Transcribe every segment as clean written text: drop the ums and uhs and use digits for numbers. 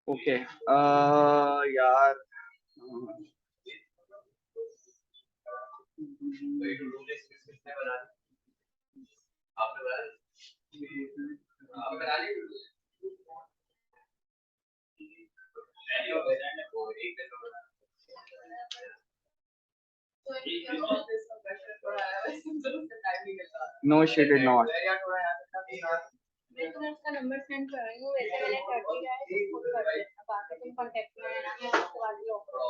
Okay यार no she did not. मैं तुम्हें उसका नंबर सेंड कर रही हूँ। वैसे मैंने कर दिया है, तो खुद कर देना। बाकी तुम कांटेक्ट में रहना, मैं उसके बाद ही ऑफर।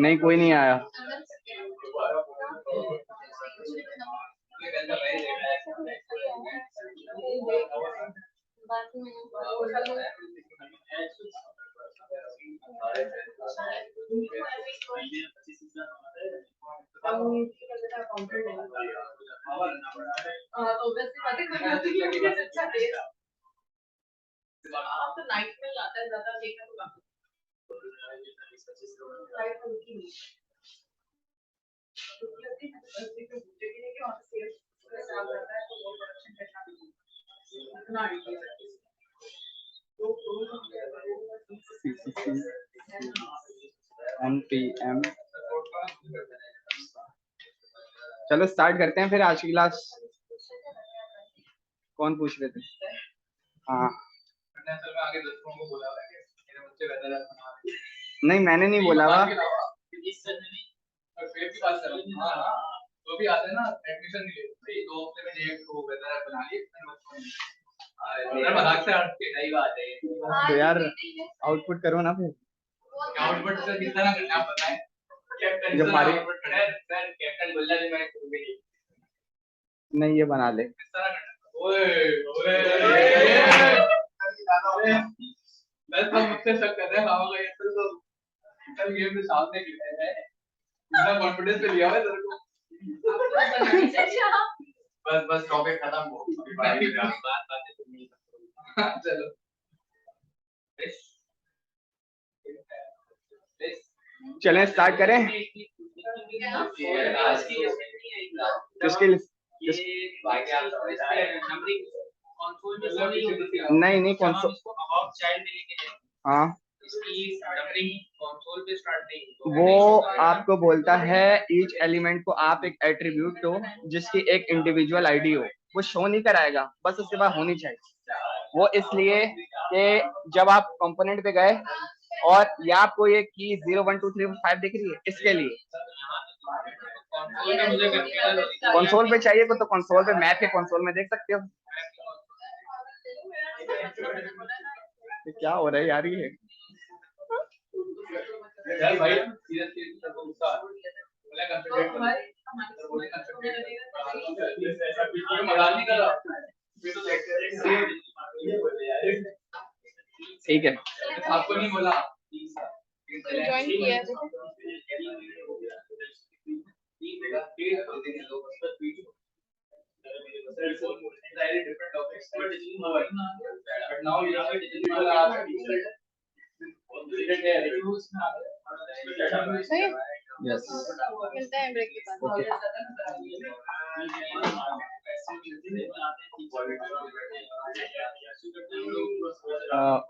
नहीं कोई नहीं आया। NPM चलो स्टार्ट करते हैं फिर। आज की क्लास कौन पूछ रहे थे? हाँ नहीं मैंने नहीं बोला हुआ। तो यार आउटपुट करो ना फिर। आउटपुट से किस तरह करना आप बताएं। जब फारिग नहीं ये बना ले। बस हम मुझसे शक कर रहे हैं बाबा का। ये तो कल गेम में सामने गिरा है, इतना कॉन्फिडेंस पे लिया हुआ है तेरे को। बस बस टॉपिक खत्म हो बात चलो चलें स्टार्ट करें। किसके नहीं नहीं कंसोल। हाँ वो आपको बोलता है ईच एलिमेंट को आप एक एट्रीब्यूट दो जिसकी एक इंडिविजुअल आईडी हो। वो शो नहीं कराएगा, बस उसके बाद होनी चाहिए। वो इसलिए कि जब आप कंपोनेंट पे गए और ये आपको ये की 0 1 2 3 4 5 दिख रही है, इसके लिए कंसोल पे चाहिए तो कंसोल पे मैप के कंसोल में देख सकते हो। क्या हो रहा है यार ये? भाई ठीक है आपको नहीं बोला ज्वाइन किया यस मिलते हैं ब्रेक के बाद।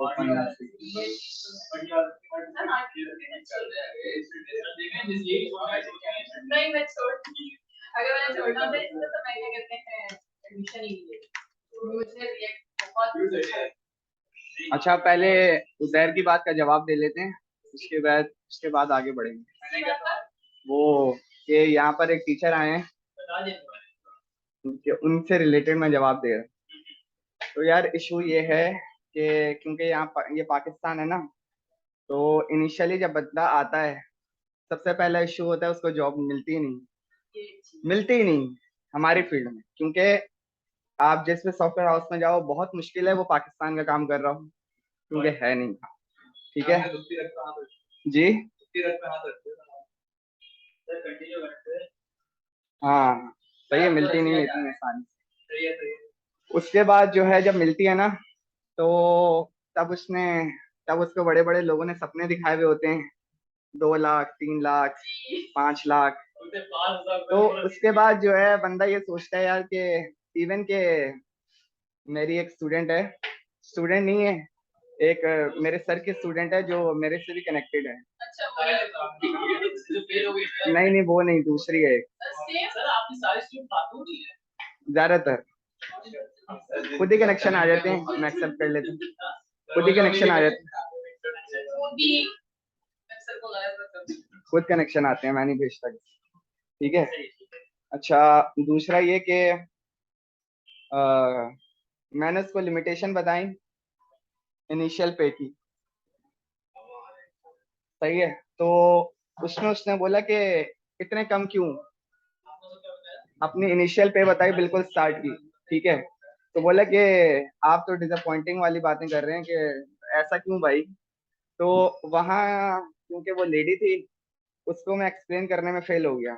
ओपन नहीं मैं छोड़, अगर मैंने छोड़ना था इसको तो मैं क्या कहते हैं एडमिशन ही नहीं लिया। मुझे रिएक्ट बहुत अच्छा पहले उजैर की बात का जवाब दे लेते हैं, उसके बाद आगे बढ़ेंगे। वो ये यहाँ पर एक टीचर आए हैं, उनसे रिलेटेड मैं जवाब दे रहा हूँ। तो यार इशू ये है कि क्योंकि यहाँ ये पाकिस्तान है ना, तो इनिशियली जब बंदा आता है सबसे पहला इशू होता है उसको जॉब मिलती ही नहीं हमारी फील्ड में। क्योंकि आप जिस भी सॉफ्टवेयर हाउस में जाओ बहुत मुश्किल है वो पाकिस्तान का काम कर रहा हूँ, क्योंकि है नहीं। ठीक है जी हाँ सही है, मिलती नहीं है इतनी आसानी। उसके बाद जो है जब मिलती है ना तो तब उसको बड़े बड़े लोगों ने सपने दिखाए हुए होते हैं, 2 लाख 3 लाख 5 लाख। तो उसके बाद जो है बंदा ये सोचता है यार कि इवन के मेरी एक स्टूडेंट है स्टूडेंट नहीं है, एक मेरे सर की स्टूडेंट है जो मेरे से भी कनेक्टेड है। नहीं नहीं, वो नहीं, दूसरी है ज्यादातर। खुद ही कनेक्शन आ जाते हैं, मैं एक्सेप्ट कर लेता हूँ, खुद ही कनेक्शन आ जाते हैं, खुद कनेक्शन आते हैं, मैं नहीं भेजता। ठीक है। अच्छा, दूसरा ये कि मैंने उसको लिमिटेशन बताई इनिशियल पे की, सही है। तो उसमें उसने बोला कि इतने कम क्यों, अपनी इनिशियल पे बताई बिल्कुल स्टार्ट की। ठीक है। तो बोला कि आप तो डिसअपॉइंटिंग वाली बातें कर रहे हैं कि ऐसा क्यों भाई। तो वहाँ क्योंकि वो लेडी थी, उसको मैं एक्सप्लेन करने में फेल हो गया।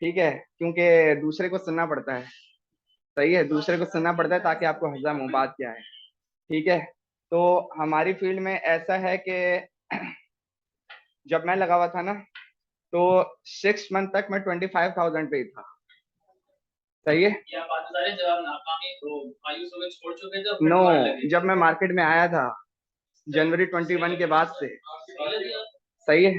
ठीक है, क्योंकि दूसरे को सुनना पड़ता है, सही है, दूसरे को सुनना पड़ता है ताकि आपको हजम हो बात क्या है। ठीक है। तो हमारी फील्ड में ऐसा है कि जब मैं लगा हुआ था ना, तो 6 मंथ तक मैं 25,000 पे ही था, सही है। नो, जब मैं मार्केट में आया था जनवरी 21 के बाद से, सही है।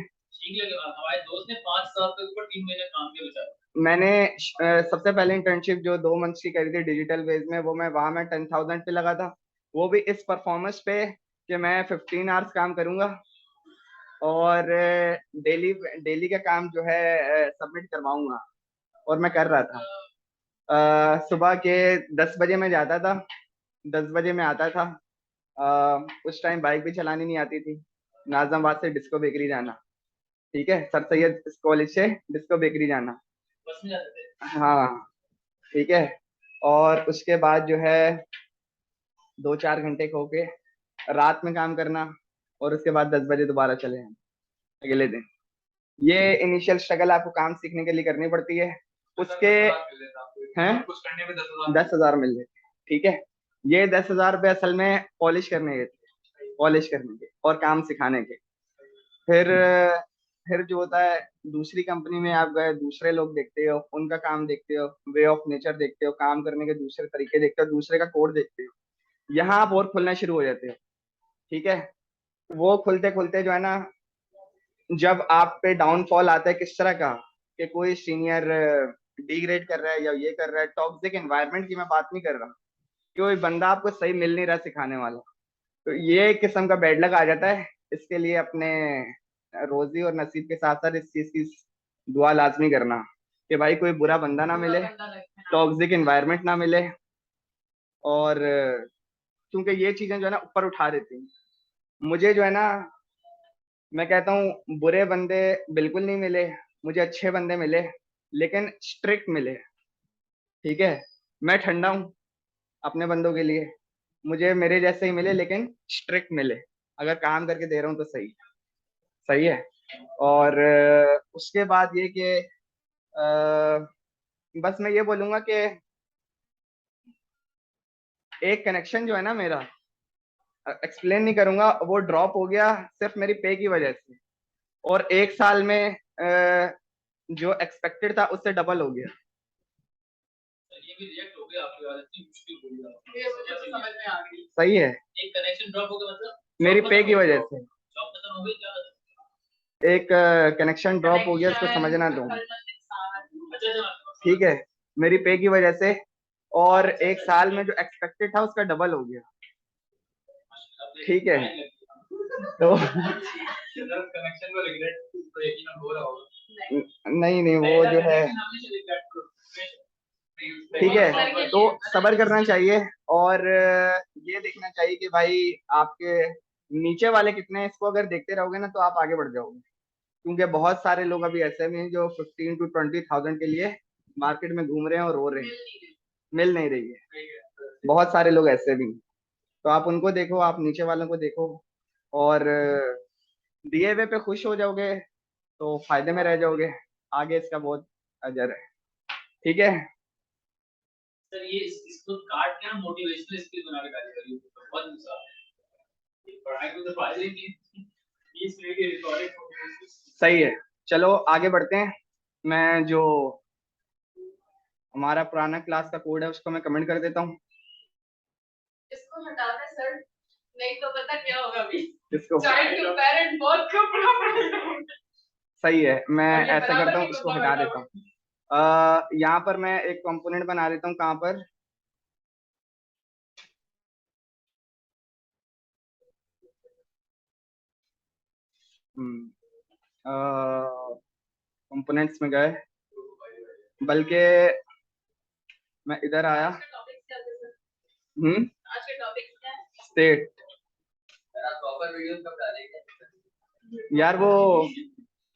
मैंने सबसे पहले इंटर्नशिप जो 2 मंथ की करी थी डिजिटल बेस में, वो मैं वहां मैं 10,000 पे लगा था, वो भी इस परफॉर्मेंस पे कि मैं 15 आवर्स काम करूंगा और डेली डेली का काम जो है सबमिट करवाऊंगा। और मैं कर रहा था। सुबह के 10 बजे मैं जाता था, 10 बजे मैं आता था। उस टाइम बाइक भी चलानी नहीं आती थी। नाजमाबाद से डिस्को बेकरी जाना, ठीक है, सर सैयद कॉलेज से डिस्को बेकरी जाना। हाँ, ठीक है। और उसके बाद जो है 2-4 घंटे खो के रात में काम करना, और उसके बाद 10 बजे दोबारा चले आना अगले दिन। ये इनिशियल स्ट्रगल आपको काम सीखने के लिए करनी पड़ती है। उसके हैं 10,000 मिल गए, ठीक है। ये 10,000 रुपये असल में पॉलिश करने के थे, पॉलिश करने के और काम सिखाने के। फिर फिर जो होता है, दूसरी कंपनी में आप गए, दूसरे लोग देखते हो, उनका काम देखते हो, वे ऑफ नेचर देखते हो, काम करने के दूसरे तरीके देखते हो, दूसरे का कोड देखते हो। यहाँ आप और खुलना शुरू हो जाते हो, ठीक है। वो खुलते खुलते जो है ना, जब आप पे डाउनफॉल आता है किस तरह का, कि कोई सीनियर डिग्रेड कर रहा है या ये कर रहा है, टॉक्सिक एनवायरनमेंट की मैं बात नहीं कर रहा, कि कोई बंदा आपको सही मिल नहीं रहा सिखाने वाला, तो ये एक किस्म का बैड लक आ जाता है। इसके लिए अपने रोजी और नसीब के साथ साथ इस चीज की दुआ लाजमी करना कि भाई कोई बुरा बंदा ना मिले, टॉक्सिक एनवायरनमेंट ना मिले। और क्योंकि ये चीजें जो है ना ऊपर उठा देती हैं मुझे, जो है ना, मैं कहता हूँ बुरे बंदे बिल्कुल नहीं मिले, मुझे अच्छे बंदे मिले, लेकिन स्ट्रिक्ट मिले। ठीक है। मैं ठंडा हूँ अपने बंदों के लिए, मुझे मेरे जैसे ही मिले लेकिन स्ट्रिक्ट मिले। अगर काम करके दे रहा हूँ तो सही, सही है। और उसके बाद ये कि बस मैं ये बोलूंगा कि एक कनेक्शन जो है ना मेरा, एक्सप्लेन नहीं करूंगा, वो ड्रॉप हो गया सिर्फ मेरी पे की वजह से। और 1 साल में जो एक्सपेक्टेड था उससे डबल हो गया। ये भी रिजेक्ट हो गया आपकी बात, इतनी मुश्किल बोली आपने, ये मुझे तो समझ में आ गई। सही है। एक कनेक्शन ड्रॉप हो गया मतलब मेरी पे की वजह से, जॉब खत्म हो गई क्या? एक कनेक्शन ड्रॉप हो गया, उसको समझना दो, ठीक है, मेरी पे की वजह से। और 1 साल में जो एक्सपेक्टेड था उसका डबल हो गया, ठीक है। तो कनेक्शन को रिग्रेट तो यकीन हो रहा होगा। नहीं नहीं, वो जो है, ठीक है, तो सब्र करना चाहिए। और ये देखना चाहिए कि भाई आपके नीचे वाले कितने हैं, इसको अगर देखते रहोगे ना तो आप आगे बढ़ जाओगे। क्योंकि बहुत सारे लोग अभी ऐसे भी हैं जो 15 to 20,000 के लिए मार्केट में घूम रहे हैं और रो रहे हैं, मिल नहीं रही है। बहुत सारे लोग ऐसे भी हैं, तो आप उनको देखो, आप नीचे वालों को देखो, और दिए हुए पे खुश हो जाओगे तो फायदे में रह जाओगे। आगे इसका बहुत अजर है, ठीक है। सर ये इसको काट के ना मोटिवेशनल स्किल बना के डाली करिए, तो बहुत मजा आता है। पढ़ाई को तो फायदे ही 20 मिनट की रिकॉर्डिंग। सही है, चलो आगे बढ़ते हैं। मैं जो हमारा पुराना क्लास का कोड है उसको मैं कमेंट कर देता हूँ। इसको हटा दे सर, नहीं तो पता क्या होगा अभी। किसको? चाइल्ड टू पेरेंट बहुत कपड़ा। सही है, मैं और ये ऐसा बराबर करता हूँ, की इसको बराबर हटा बराबर। देता हूँ। यहाँ पर मैं एक कंपोनेंट बना देता हूँ, कहाँ पर, कंपोनेंट्स में गए, बल्कि मैं इधर आया। आज का टॉपिक क्या है सर? हम्म आज का टॉपिक क्या है? स्टेट। प्रॉपर वीडियो कब डालेंगे? यार वो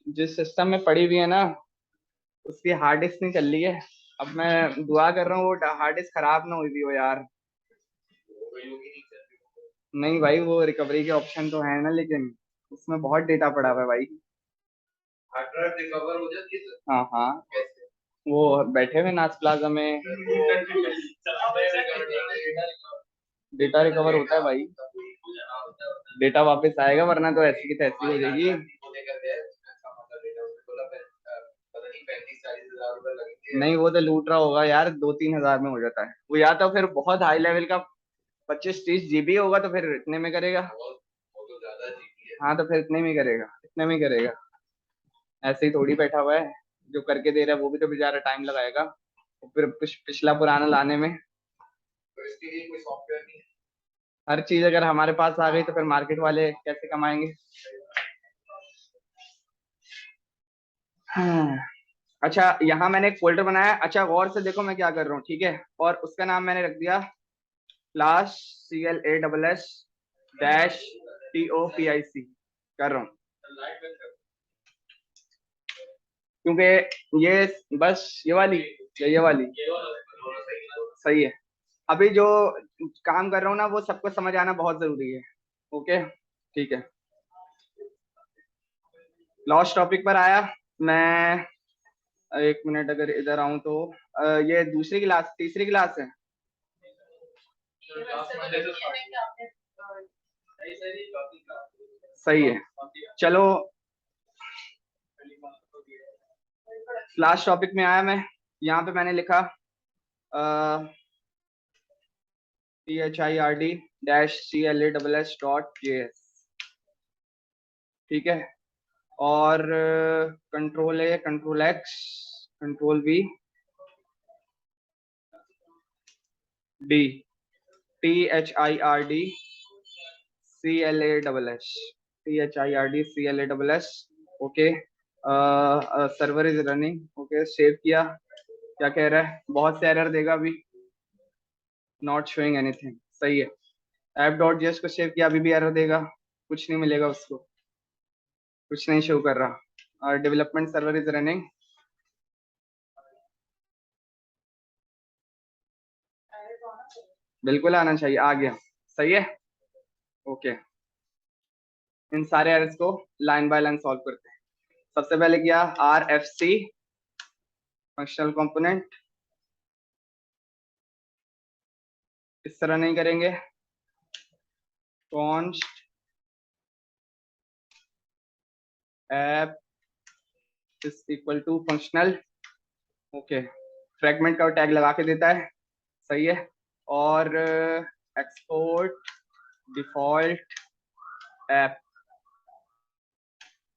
जिस सिस्टम में पड़ी हुई है ना, उसकी हार्ड डिस्क नहीं चल रही है। अब मैं दुआ कर रहा हूँ वो हार्ड डिस्क खराब ना हुई भी हो यार। नहीं भाई, वो रिकवरी के ऑप्शन तो है ना, लेकिन उसमें बहुत डेटा पड़ा हुआ है भाई। हार्ड ड्राइव रिकवर हो जाती है? हाँ हाँ, वो बैठे हुए नाच प्लाजा में, डेटा रिकवर होता है भाई, डेटा वापस आएगा, वरना तो ऐसी की तैसी हो जाएगी। नहीं, वो तो लूट रहा होगा यार, 2-3 हजार में हो जाता है वो, या तो फिर बहुत हाई लेवल का 25-30 GB होगा, तो फिर इतने में करेगा। हाँ, तो फिर इतने में करेगा, इतने में करेगा। ऐसे ही थोड़ी बैठा हुआ है, जो करके दे रहा है वो भी तो बेचारा टाइम लगाएगा, और फिर पिछला पुराना लाने में। तो इसके लिए कोई सॉफ्टवेयर नहीं है। हर चीज अगर हमारे पास आ गई तो फिर मार्केट वाले कैसे कमाएंगे? हाँ। अच्छा, यहाँ मैंने एक फोल्डर बनाया। अच्छा, गौर से देखो मैं क्या कर रहा हूँ, ठीक है, और उसका नाम मैंने रख दिया क्लास CLASS डैश TOPIC कर रहा हूँ, क्योंकि ये बस ये वाली या ये वाली सही है। अभी जो काम कर रहा हूँ ना, वो सबको समझ आना बहुत जरूरी है। ओके, ठीक है। लास्ट टॉपिक पर आया मैं। एक मिनट, अगर इधर आऊं तो ये दूसरी क्लास, तीसरी क्लास है। सही है, चलो लास्ट टॉपिक में आया मैं। यहाँ पे मैंने लिखा THIRD-CLASS.js, ठीक है, और control A, control X, control V, D, THIRD CLASS, okay. Server is running, okay, save किया। क्या कह रहा है? बहुत से एरर देगा अभी, नॉट शोइंग एनीथिंग, सही है। app.js को सेव किया, अभी भी एरर देगा, कुछ नहीं मिलेगा उसको, कुछ नहीं शो कर रहा। डेवलपमेंट सर्वर इज रनिंग, बिल्कुल आना चाहिए, आ गया, सही है, ओके। इन सारे एरर्स को लाइन बाय लाइन सॉल्व करते हैं। सबसे पहले किया RFC फंक्शनल कंपोनेंट, इस तरह नहीं करेंगे, const app is equal to functional, okay, fragment का टैग लगा के देता है, सही है, और एक्सपोर्ट डिफॉल्ट ऐप,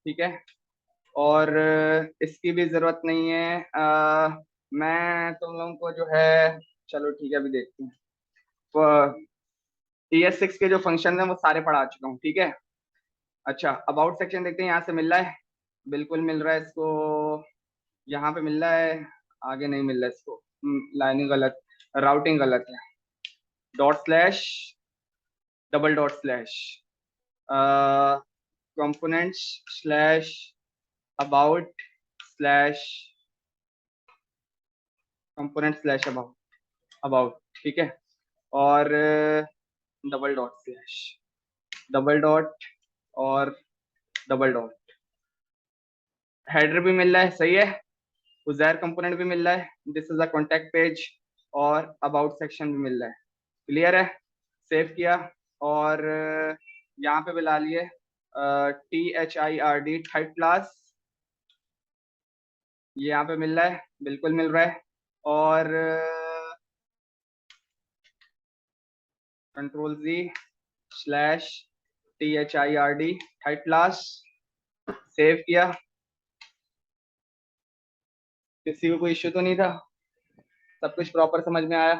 ठीक है, और इसकी भी जरूरत नहीं है। मैं तुम लोगों को जो है, चलो ठीक है, अभी देखते हैं। ES6 के जो फंक्शन है वो सारे पढ़ा चुका हूँ, ठीक है। अच्छा, अबाउट सेक्शन देखते हैं, यहाँ से मिल रहा है, बिल्कुल मिल रहा है इसको, यहाँ पे मिल रहा है, आगे नहीं मिल रहा है इसको, लाइनिंग गलत, राउटिंग गलत है, dot slash double dot slash components slash about slash component slash about, ठीक है, और double dot slash double dot और डबल डॉट, हेडर भी मिल रहा है, सही है, उजैर कंपोनेंट भी मिल रहा है, this is a contact page, और अबाउट सेक्शन भी मिल रहा है, क्लियर है। सेव किया, और यहाँ पे बुला लिए THIRD थर्ड क्लास, ये यहाँ पे मिल रहा है, बिल्कुल मिल रहा है, और Ctrl+Z/THIRD थर्ड क्लास, सेव किया। किसी को कोई इश्यू तो नहीं था? सब कुछ प्रॉपर समझ में आया?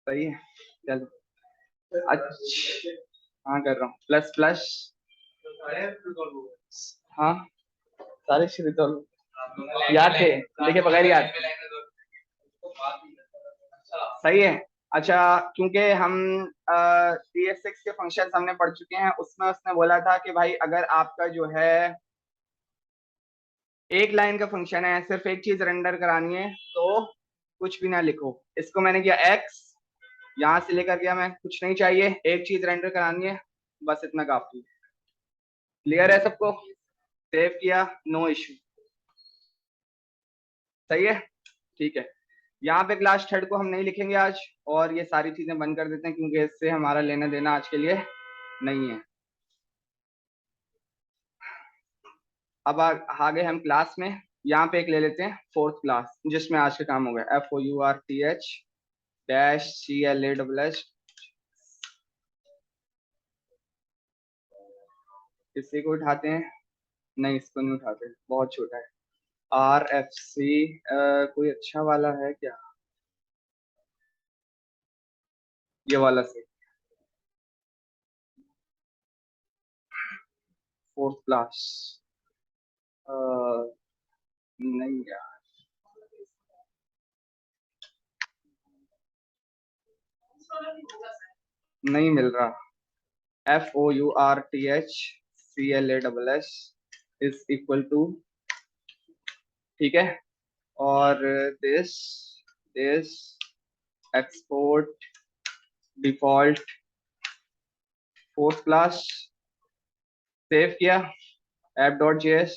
सही है, चलो। अच्छा, हाँ कर रहा हूँ। प्लस प्लस, हाँ सारे रिजॉल्व याद थे, देखिए बगैर याद। सही है। अच्छा, क्योंकि हम CS6 के फंक्शन हमने पढ़ चुके हैं, उसमें उसने बोला था कि भाई अगर आपका जो है एक लाइन का फंक्शन है, सिर्फ एक चीज रेंडर करानी है, तो कुछ भी ना लिखो। इसको मैंने किया x, यहां से लेकर गया मैं, कुछ नहीं चाहिए, एक चीज रेंडर करानी है, बस इतना काफी। क्लियर है सबको? सेव किया, नो इश्यू। सही है, ठीक है। यहाँ पे क्लास थर्ड को हम नहीं लिखेंगे आज, और ये सारी चीजें बंद कर देते हैं क्योंकि इससे हमारा लेना देना आज के लिए नहीं है। अब आगे हम क्लास में यहाँ पे एक ले लेते हैं फोर्थ क्लास, जिसमें आज का काम हो गया FOURTH-CLASS। किसी को उठाते हैं? नहीं, इसको नहीं उठाते, बहुत छोटा है। RFC कोई अच्छा वाला है क्या? ये वाला से फोर्थ क्लास, नहीं यार, नहीं मिल रहा। FOURTHCLASS इज इक्वल टू, ठीक है, और this this export default fourth class. Save किया, app.js,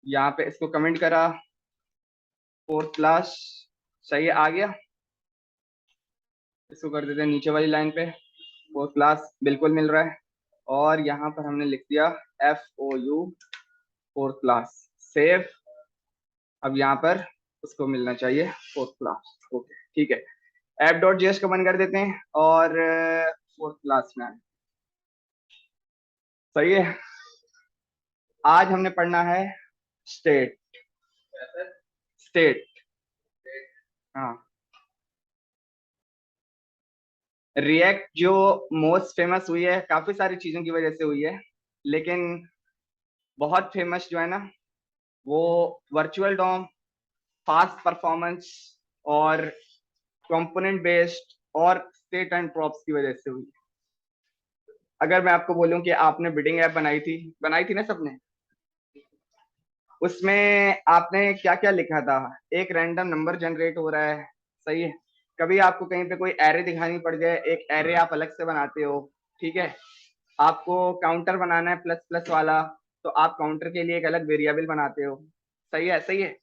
यहाँ पे इसको कमेंट करा, फोर्थ क्लास। सही है, आ गया। इसको कर देते हैं नीचे वाली लाइन पे, फोर्थ क्लास बिल्कुल मिल रहा है। और यहाँ पर हमने लिख दिया FOU फोर्थ क्लास, सेव। अब यहाँ पर उसको मिलना चाहिए फोर्थ क्लास। ओके, ठीक है। app.js को बंद कर देते हैं और फोर्थ क्लास में आए। सही है। आज हमने पढ़ना है स्टेट। स्टेट, हाँ। रिएक्ट जो मोस्ट फेमस हुई है, काफी सारी चीजों की वजह से हुई है, लेकिन बहुत फेमस जो है ना, वो वर्चुअल डॉम, फास्ट परफॉर्मेंस और कंपोनेंट बेस्ड और स्टेट एंड प्रॉप्स की वजह से हुई। अगर मैं आपको बोलूं कि आपने बिडिंग ऐप बनाई थी ना सबने, उसमें आपने क्या क्या लिखा था? एक रैंडम नंबर जनरेट हो रहा है, सही है। कभी आपको कहीं पे कोई एरे दिखानी पड़ जाए, एक एरे आप अलग से बनाते हो, ठीक है। आपको काउंटर बनाना है प्लस प्लस वाला, तो आप काउंटर के लिए एक अलग वेरिएबल बनाते हो। सही है, सही है।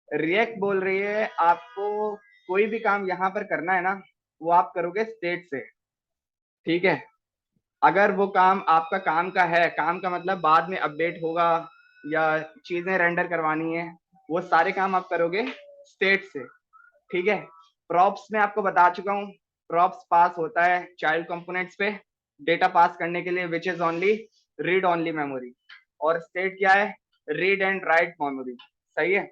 रिएक्ट बोल रही है आपको कोई भी काम यहाँ पर करना है ना, वो आप करोगे स्टेट से, ठीक है। अगर वो काम आपका काम का है, काम का मतलब बाद में अपडेट होगा या चीजें रेंडर करवानी है, वो सारे काम आप करोगे स्टेट से, ठीक है। प्रॉप्स में आपको बता चुका हूँ, प्रॉप्स पास होता है चाइल्ड कंपोनेंट्स पे डेटा पास करने के लिए, which is only read only memory. और स्टेट क्या है? Read and write memory. सही है।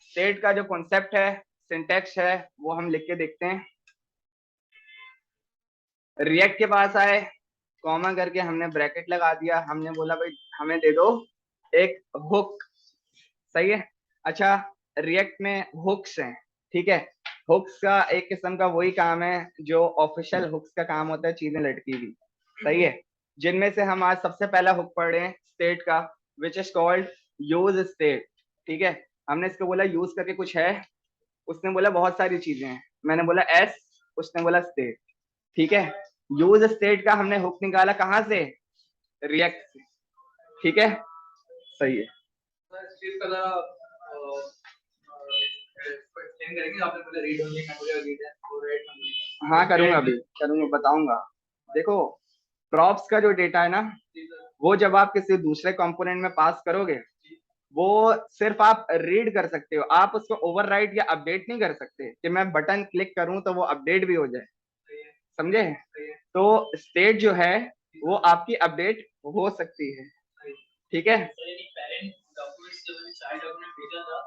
स्टेट का जो कॉन्सेप्ट है, सिंटेक्स है, वो हम लिख के देखते हैं। रिएक्ट के पास आए, कॉमा करके हमने ब्रैकेट लगा दिया, हमने बोला भाई हमें दे दो एक हुक। सही है। अच्छा, रिएक्ट में हुक्स हैं, ठीक है। हुक्स का एक किस्म का वही काम है जो ऑफिशियल हुक्स का काम होता है, चीजें लटकी हुई। सही है। जिनमें से हम आज सबसे पहला हुक पढ़ रहे हैं स्टेट का, which is called use state, ठीक है। हमने इसको बोला यूज करके कुछ है, उसने बोला बहुत सारी चीजें हैं, मैंने बोला एस, उसने बोला स्टेट, ठीक है। यूज स्टेट का हमने हुक निकाला कहाँ से? रिएक्ट से, ठीक है। सही है। हाँ करूंगा, अभी करूंगा, बताऊंगा। देखो, प्रॉप्स का जो डेटा है ना, वो जब आप किसी दूसरे कंपोनेंट में पास करोगे, वो सिर्फ आप रीड कर सकते हो, आप उसको ओवरराइट या अपडेट नहीं कर सकते कि मैं बटन क्लिक करूं तो वो अपडेट भी हो जाए। समझे? तो स्टेट जो है वो आपकी अपडेट हो सकती है, ठीक है? पेरेंट डॉक्यूमेंट्स जब मैंने चाइल्ड डॉक्यूमेंट भेजा था,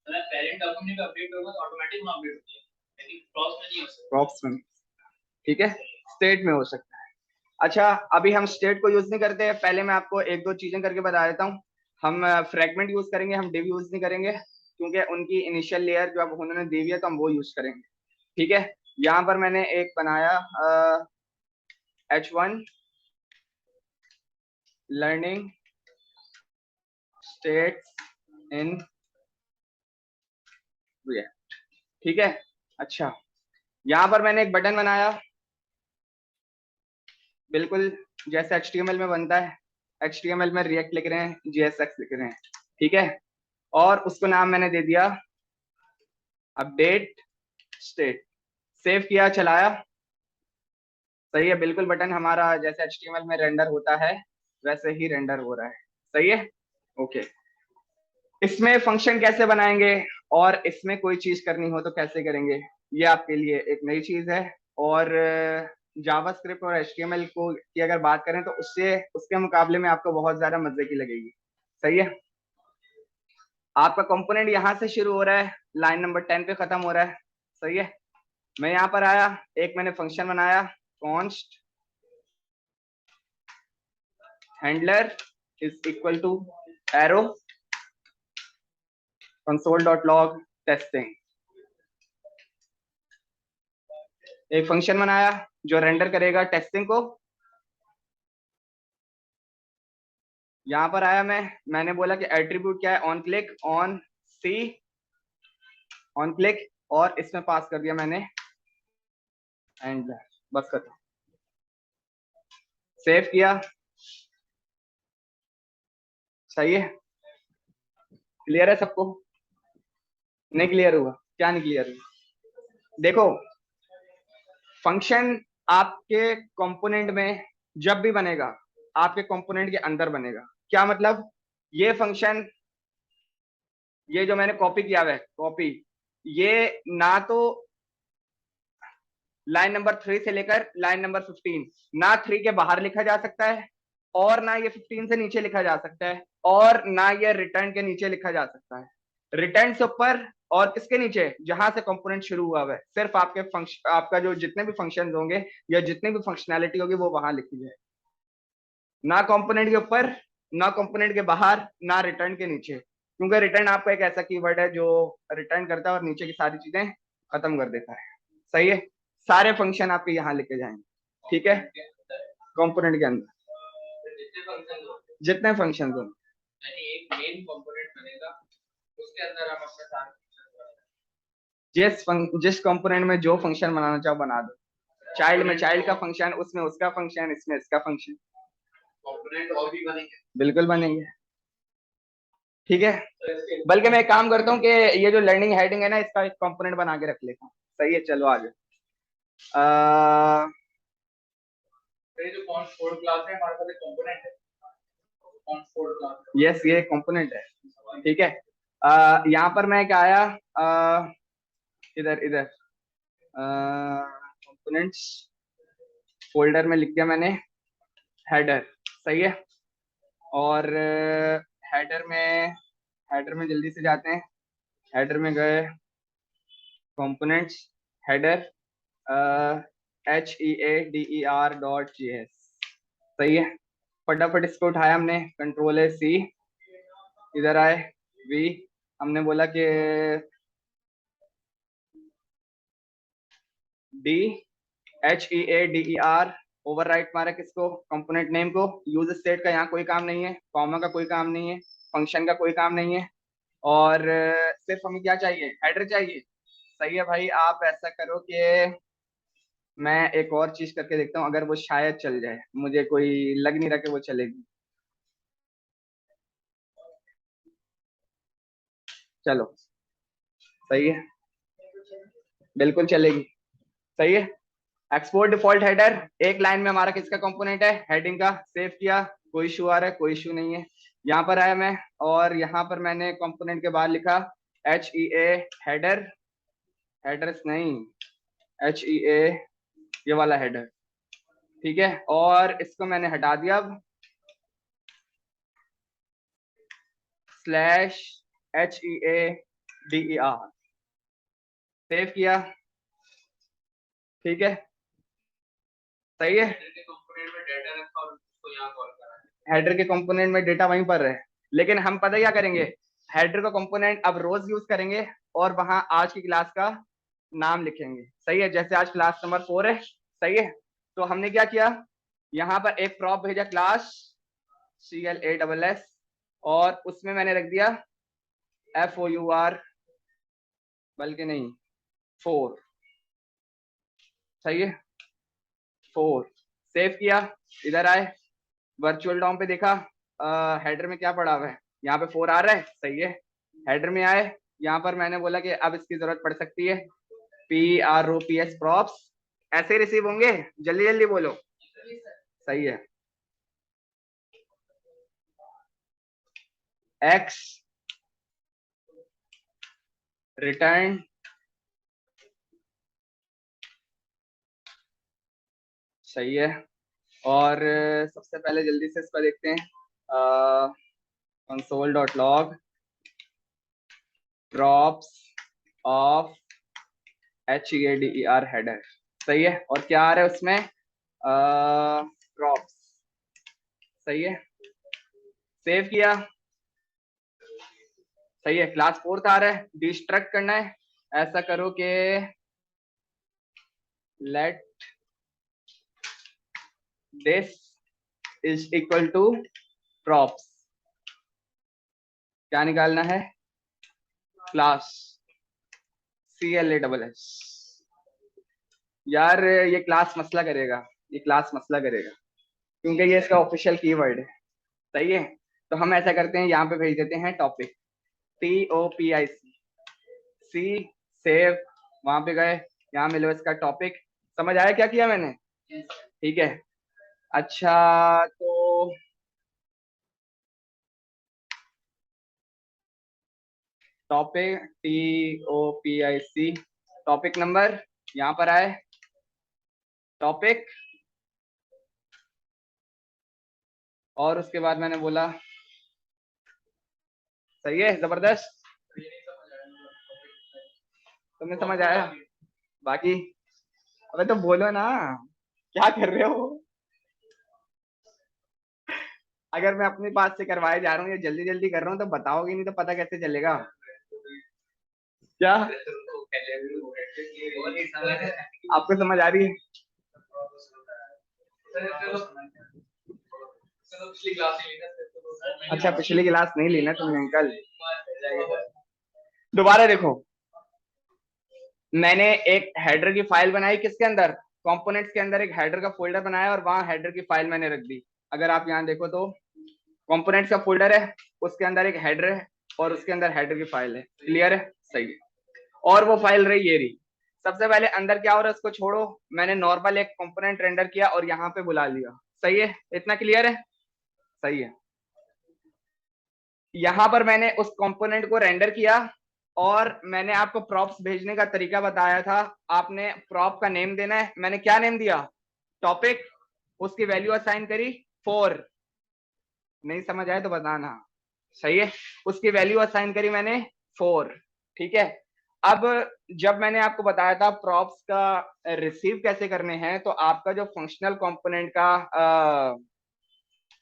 तो पेरेंट डॉक्यूमेंट का अपडेट होगा तो ऑटोमेटिक वहां अपडेट होती है, लेकिन प्रॉप्स में नहीं हो सकता। प्रॉप्स में, ठीक है, स्टेट में हो सकता है। अच्छा, अभी हम स्टेट को यूज नहीं करते हैं, पहले मैं आपको एक दो चीजें करके बता देता हूँ। हम फ्रेगमेंट यूज करेंगे, हम डिव यूज नहीं करेंगे, क्योंकि उनकी इनिशियल लेयर जो अब उन्होंने दी हुई है तो हम वो यूज करेंगे, ठीक है? यहाँ पर मैंने एक बनाया H1 learning states in React, ठीक है? अच्छा, यहाँ पर मैंने एक बटन बनाया, बिल्कुल जैसे HTML में बनता है, HTML में रिएक्ट लिख रहे हैं, JSX लिख रहे हैं, ठीक है? और उसको नाम मैंने दे दिया अपडेट स्टेट। सेव किया, चलाया, सही है, बिल्कुल बटन हमारा जैसे HTML में रेंडर होता है वैसे ही रेंडर हो रहा है, सही है? ओके, इसमें फंक्शन कैसे बनाएंगे और इसमें कोई चीज करनी हो तो कैसे करेंगे, ये आपके लिए एक नई चीज है। और जावास्क्रिप्ट और HTML को की अगर बात करें तो उससे उसके मुकाबले में आपको बहुत ज्यादा मजे की लगेगी, सही है? आपका कंपोनेंट यहाँ से शुरू हो रहा है, लाइन नंबर 10 पे खत्म हो रहा है, सही है? मैं यहाँ पर आया, एक मैंने फंक्शन बनाया const handler is equal to arrow console.log testing, एक फंक्शन बनाया जो रेंडर करेगा टेस्टिंग को। यहां पर आया मैंने बोला कि एट्रीब्यूट क्या है, on click, on C, on click, और इसमें पास कर दिया मैंने एंड, बस खत्म। सेव किया, सही है? क्लियर है सबको? नहीं क्लियर हुआ? क्या नहीं क्लियर हुआ? देखो, फंक्शन आपके कंपोनेंट में जब भी बनेगा आपके कंपोनेंट के अंदर बनेगा। क्या मतलब? ये फंक्शन, ये जो मैंने कॉपी किया हुआ है, कॉपी, ये ना तो लाइन नंबर 3 से लेकर लाइन नंबर 15 ना 3 के बाहर लिखा जा सकता है, और ना ये 15 से नीचे लिखा जा सकता है, और ना ये रिटर्न के नीचे लिखा जा सकता है। रिटर्न से ऊपर और इसके नीचे जहां से कंपोनेंट शुरू हुआ है सिर्फ आपके फंक्शन, आपका जो जितने भी फंक्शन होंगे या जितनी भी फंक्शनैलिटी होगी वो वहां लिखी जाए, ना कंपोनेंट के ऊपर, ना कंपोनेंट के बाहर, ना रिटर्न के नीचे, क्योंकि रिटर्न आपका एक ऐसा कीवर्ड है जो रिटर्न करता है और नीचे की सारी चीजें खत्म कर देता है, सही है? सारे फंक्शन आपके यहाँ लिखे जाएंगे, ठीक है? कंपोनेंट के अंदर जितने फंक्शन हो, एक मेन कंपोनेंट बनेगा, उसके अंदर हम अपने सारे जिस कंपोनेंट में जो फंक्शन बनाना चाहो बना दो। चाइल्ड में चाइल्ड का फंक्शन, उसमें उसका फंक्शन, इसमें इसका फंक्शन, कंपोनेंट और भी बनेंगे, बिल्कुल बनेंगे, ठीक है? बल्कि मैं एक काम करता हूँ कि ये जो लर्निंग हेडिंग है ना, इसका एक कंपोनेंट बना के रख लेता हूँ, सही है? चलो आगे। ये जो कॉन्स्पोर्ट क्लास है हमारे पास एक कंपोनेंट है, कॉन्स्पोर्ट क्लास, यस, ये कंपोनेंट है, ठीक है? यहाँ पर मैं क्या आया, इधर इधर कंपोनेंट्स फोल्डर में लिख दिया मैंने हेडर, सही है? और हेडर में जल्दी से जाते हैं, हेडर में गए, कंपोनेंट्स, हेडर, HEADER.js, सही है? फटाफट इसको उठाया हमने, Ctrl+C, इधर आए, V, हमने बोला कि HEADER ओवरराइट मारा किसको? कंपोनेंट नेम को। यूज स्टेट का यहाँ कोई काम नहीं है, कॉमा का कोई काम नहीं है, फंक्शन का कोई काम नहीं है, और सिर्फ हमें क्या चाहिए? हेडर चाहिए, सही है भाई? आप ऐसा करो कि मैं एक और चीज करके देखता हूँ, अगर वो शायद चल जाए, मुझे कोई लग नहीं रहा कि वो चलेगी। चलो, सही है, बिल्कुल चलेगी, सही है? एक्सपोर्ट डिफॉल्ट हेडर, एक लाइन में हमारा किसका कंपोनेंट है? हेडिंग का। सेव किया, कोई इशू आ रहा है? कोई इशू नहीं है। यहाँ पर आया मैं, और यहाँ पर मैंने कंपोनेंट के बाद लिखा HEA हेडर, हेडर्स नहीं, HEA ये वाला हेडर, ठीक है। और इसको मैंने हटा दिया अब, /HEADER सेव किया, ठीक है, सही है। कंपोनेंट में डाटा रखा और उसको यहाँ कॉल करा। हेडर के कंपोनेंट में डेटा वहीं पर है, लेकिन हम पता क्या करेंगे, हेडर का कंपोनेंट अब रोज यूज करेंगे और वहां आज की क्लास का नाम लिखेंगे, सही है। जैसे आज क्लास नंबर 4 है, सही है। तो हमने क्या किया, यहाँ पर एक प्रॉप भेजा क्लास CLASS और उसमें मैंने रख दिया FOUR, बल्कि नहीं 4, सही है, 4 सेव किया। इधर आए, वर्चुअल डॉम पे देखा, हेडर में क्या पड़ा हुआ है, यहाँ पे 4 आ रहा है, सही है। हेडर में आए, यहाँ पर मैंने बोला कि अब इसकी जरूरत पड़ सकती है, PROPS प्रॉप्स, ऐसे रिसीव होंगे, जल्दी जल्दी बोलो, सही है। X रिटर्न, सही है। और सबसे पहले जल्दी से इसको देखते हैं, console.log props of HEADER header, सही है। और क्या आ रहा है उसमें, props, सही है, सेव किया, सही है। क्लास 4 आ रहा है, डिस्ट्रक्ट करना है, ऐसा करो कि let this is equal to props, क्या निकालना है, क्लास CLASS। यार ये क्लास मसला करेगा, ये क्लास मसला करेगा, क्योंकि ये इसका ऑफिशियल कीवर्ड है, सही है। तो हम ऐसा करते हैं, यहाँ पे भेज देते हैं टॉपिक TOPIC, सेव, वहां पे गए, यहाँ मिलो इसका टॉपिक, समझ आया क्या किया मैंने, ठीक है। अच्छा तो टॉपिक TOPIC, टॉपिक नंबर यहाँ पर आए, टॉपिक, और उसके बाद मैंने बोला, सही है, जबरदस्त, तुम्हें समझ आया। बाकी अबे तो बोलो ना, क्या कर रहे हो। अगर मैं अपनी बात से करवाए जा रहा हूँ या जल्दी जल्दी कर रहा हूँ तो बताओगे नहीं तो पता कैसे चलेगा, क्या आपको समझ आ रही है। अच्छा पिछली क्लास नहीं ली ना तुमने अंकल, दोबारा देखो, मैंने एक हेडर की फाइल बनाई, किसके अंदर, कंपोनेंट्स के अंदर एक हेडर का फोल्डर बनाया और वहां हेडर की फाइल मैंने रख दी। अगर आप यहाँ देखो तो कंपोनेंट्स का फोल्डर है, उसके अंदर एक हेडर है और उसके अंदर हेडर की फाइल है, क्लियर है, सही है। और वो फाइल रही ये रही। सबसे पहले अंदर क्या हो रहा है उसको छोड़ो, मैंने नॉर्मल एक कंपोनेंट रेंडर किया और यहाँ पे बुला लिया, सही है, इतना क्लियर है, सही है। यहाँ पर मैंने उस कंपोनेंट को रेंडर किया और मैंने आपको प्रॉप्स भेजने का तरीका बताया था, आपने प्रॉप का नेम देना है, मैंने क्या नेम दिया, टॉपिक, उसकी वैल्यू असाइन करी 4, नहीं समझ आए तो बताना, सही है, उसकी वैल्यू असाइन करी मैंने 4, ठीक है। अब जब मैंने आपको बताया था प्रॉप्स का रिसीव कैसे करने हैं, तो आपका जो फंक्शनल कंपोनेंट का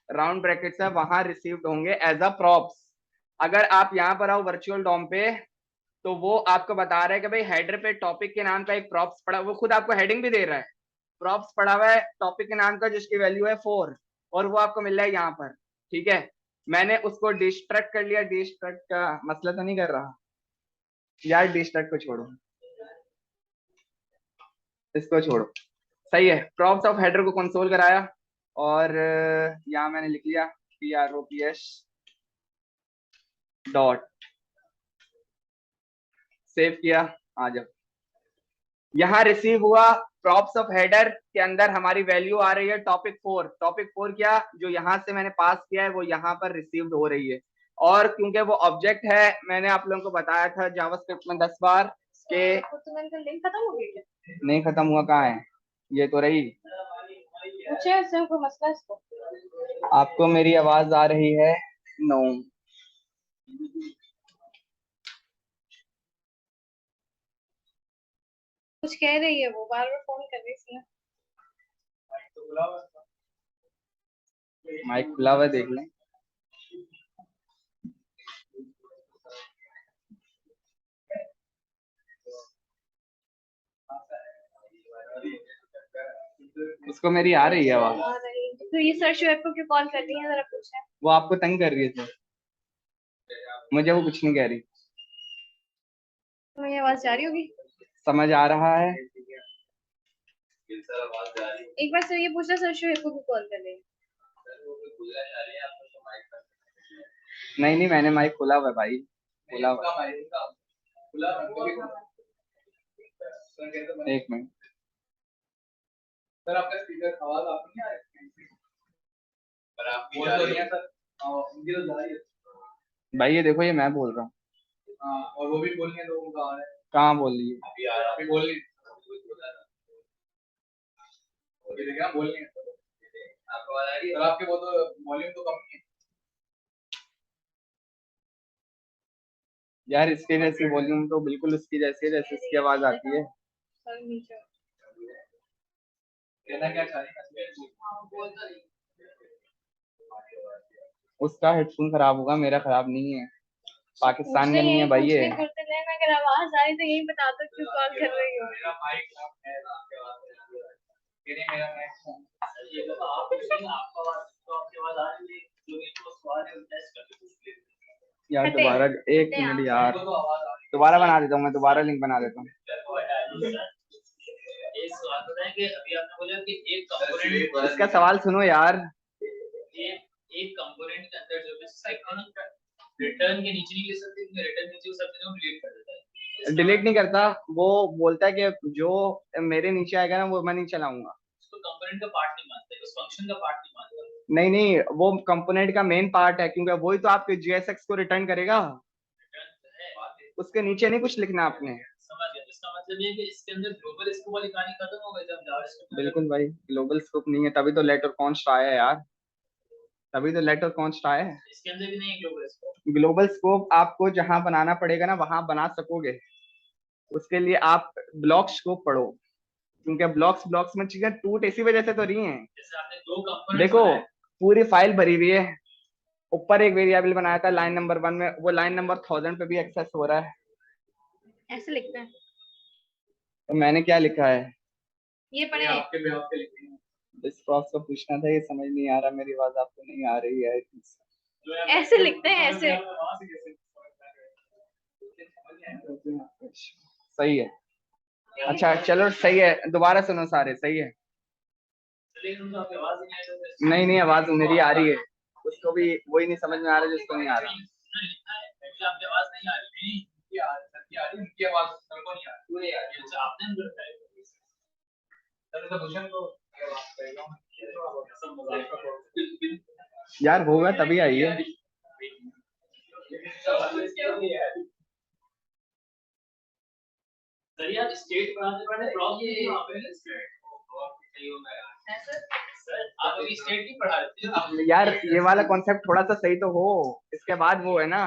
राउंड ब्रैकेट्स है वहां रिसीव्ड होंगे एज अ प्रॉप्स। अगर आप यहाँ पर आओ वर्चुअल डॉम पे, तो वो आपको बता रहा है कि भाई हेडर पे टॉपिक के नाम का एक प्रॉप्स पड़ा, वो खुद आपको हेडिंग भी दे रहा है, प्रॉप्स पड़ा हुआ है टॉपिक के नाम का जिसकी वैल्यू है 4 और वो आपको मिल रहा है यहाँ पर, ठीक है। मैंने उसको डिस्ट्रक्ट कर लिया, डिस्ट्रक्ट का मसला तो नहीं कर रहा यार, डिस्ट्रक्ट को छोड़ो, इसको छोड़ो, सही है। प्रॉप्स ऑफ हेडर को कंसोल कराया और यहाँ मैंने लिख लिया PROPS डॉट, सेव किया, आ जाओ, यहाँ रिसीव हुआ प्रॉप्स ऑफ हेडर के अंदर हमारी वैल्यू आ रही है टॉपिक 4, टॉपिक 4 क्या, जो यहाँ से मैंने पास किया है वो यहाँ पर रिसीव्ड हो रही है। और क्योंकि वो ऑब्जेक्ट है, मैंने आप लोगों को बताया था जावास्क्रिप्ट में 10 बार के, लिंक खत्म हो गई क्या? नहीं खत्म हुआ, कहाँ है, ये तो रही। पूछे इससे कोई मसला इसको? आपको मेरी आवाज आ रही है? नो। कुछ कह रही है वो, बार बार फोन कर रही है इसने। माइक खुला हुआ है, देख लें। उसको मेरी आ रही है आवाज। आ रही है। तो ये सर शोएब को क्यों कॉल कर रही है, जरा पूछे। वो आपको तंग कर रही है सर, मुझे वो कुछ नहीं कह रही। तुम्हें ये आवाज जा रही होगी? समझ आ रहा है। एक बार सर ये पूछना, सर शोएब को क्यों कॉल कर रही है? नहीं नहीं, मैंने माइक खोला हुआ है भाई, खोला हुआ है। एक मिनट सर, आपका स्पीकर आवाज आपको नहीं आ रही? पर आप बोल तो नहीं है सर। उनकी तो जा रही है। भाई, ये देखो, ये मैं बोल रहा हूँ। हाँ, और वो भी बोल रही है, लोगों का आ रहा है। कहाँ बोल रही है? अभी आ रहा है, अभी बोल रही है। ये देखिए, आप बोल रही हैं। आपको आवाज आ रही है? सर, आपके वो तो वॉल्यूम तो कम ही है। यार, इसके जैसी वॉल्यूम तो बिल्कुल उसकी जैसी है जैसे इसकी आवाज आती है। सर नीचे। कहना क्या चाह रही है? उसका हेडफोन खराब होगा, मेरा खराब नहीं है। पाकिस्तान में पूछते नहीं है यही भाई ये। पूछते करते रहना, अगर आवाज आई तो यही बता दो क्यों कॉल कर रही हो। मेरा माइक है, आपके आवाज ये नहीं, मेरा माइक ये तो आप आपका आवाज तो आपकी आवाज आ रही है, जो भी तो सवाल है टेस्ट करके पूछ लेते यार हटे, दोबारा एक हटे मिनट यहाँ। यार, हैं। तो आवाज आ रही दोबारा बना देता हूँ मैं, दोबारा लिंक बना देता हूँ। है। एक सवाल पता है कि अभी आपने बोला कि एक कंपोनेंट, इसका सवाल सुनो यार। एक कंपोनेंट के अंदर जो भी सेकंड रिटर्न के नीचे नहीं ले सकते, क्योंकि रिटर्न नीचे वो सब चीजें डिलीट कर देता है। डिलीट नहीं करता, वो बोलता है कि जो मेरे नीचे आएगा ना वो मैं नहीं चलाऊंगा। उसको कंपोनेंट का पार्ट नहीं मानते, उस फंक्शन का पार्ट नहीं मानते। नहीं नहीं, वो कंपोनेंट का मेन पार्ट है, क्योंकि वही तो आपके जीएसएक्स को रिटर्न करेगा। रिटर्न है, उसके नीचे नहीं कुछ लिखना आपने। समझ गया। इसका मतलब ये है कि इसके अंदर ग्लोबल स्कोप वाली कहानी खत्म हो गई जब जावास्क्रिप्ट में। बिल्कुल भाई, ग्लोबल स्कोप नहीं है, तभी तो लेट और कॉन्स्ट आया है यार, तभी तो लेट और कॉन्स्ट आया है। इसके अंदर भी नहीं है ग्लोबल स्कोप। ग्लोबल स्कोप आपको जहां बनाना पड़ेगा ना वहां बना सकोगे, उसके लिए आप ब्लॉक स्कोप पढ़ो, क्योंकि ब्लॉक्स ब्लॉक्स में चीजें टूट इसी वजह से तो रही हैं। जैसे आपने दो कंपोनेंट्स देखो, बनाए, पूरी फाइल भरी हुई है, ऊपर एक वेरिएबल बनाया था लाइन नंबर 1 में, वो लाइन नंबर 1000 पे भी एक्सेस हो रहा है। ऐसे लिखते हैं। तो मैंने क्या लिखा है? ये पढ़े। आपके भी आपके लिखी है। इस प्रॉस को पूछना था, ये समझ नहीं आ रहा, मेरी आवाज आपको नहीं आ रही है। ऐसे लिखते हैं, ऐसे। सही है। अच्छा चलो, सही है, दोबारा सुनो सारे, सही है। लेकिन उनको आपकी आवाज नहीं आई तो नहीं नहीं, आवाज मेरी आ रही है, उसको भी वही नहीं समझ में आ रहा जिसको नहीं आ रहा। लिखा है कि आपकी आवाज नहीं आ रही। उनकी आ रही, उनकी आवाज सर को नहीं आ रही। पूरे यार, अच्छा आपने अंदर रखा है। सर तो भूषण को यार होगा तभी आई है। सर यार, स्टेट पढ़ाने पढ़ाने प्रॉब्लम नहीं है वहाँ पे। सही होगा यार। सर आप अभी स्टेट नहीं पढ़ा रहे थे। यार ये वाला कॉन्सेप्ट थोड़ा सा सही तो हो, इसके बाद वो है ना,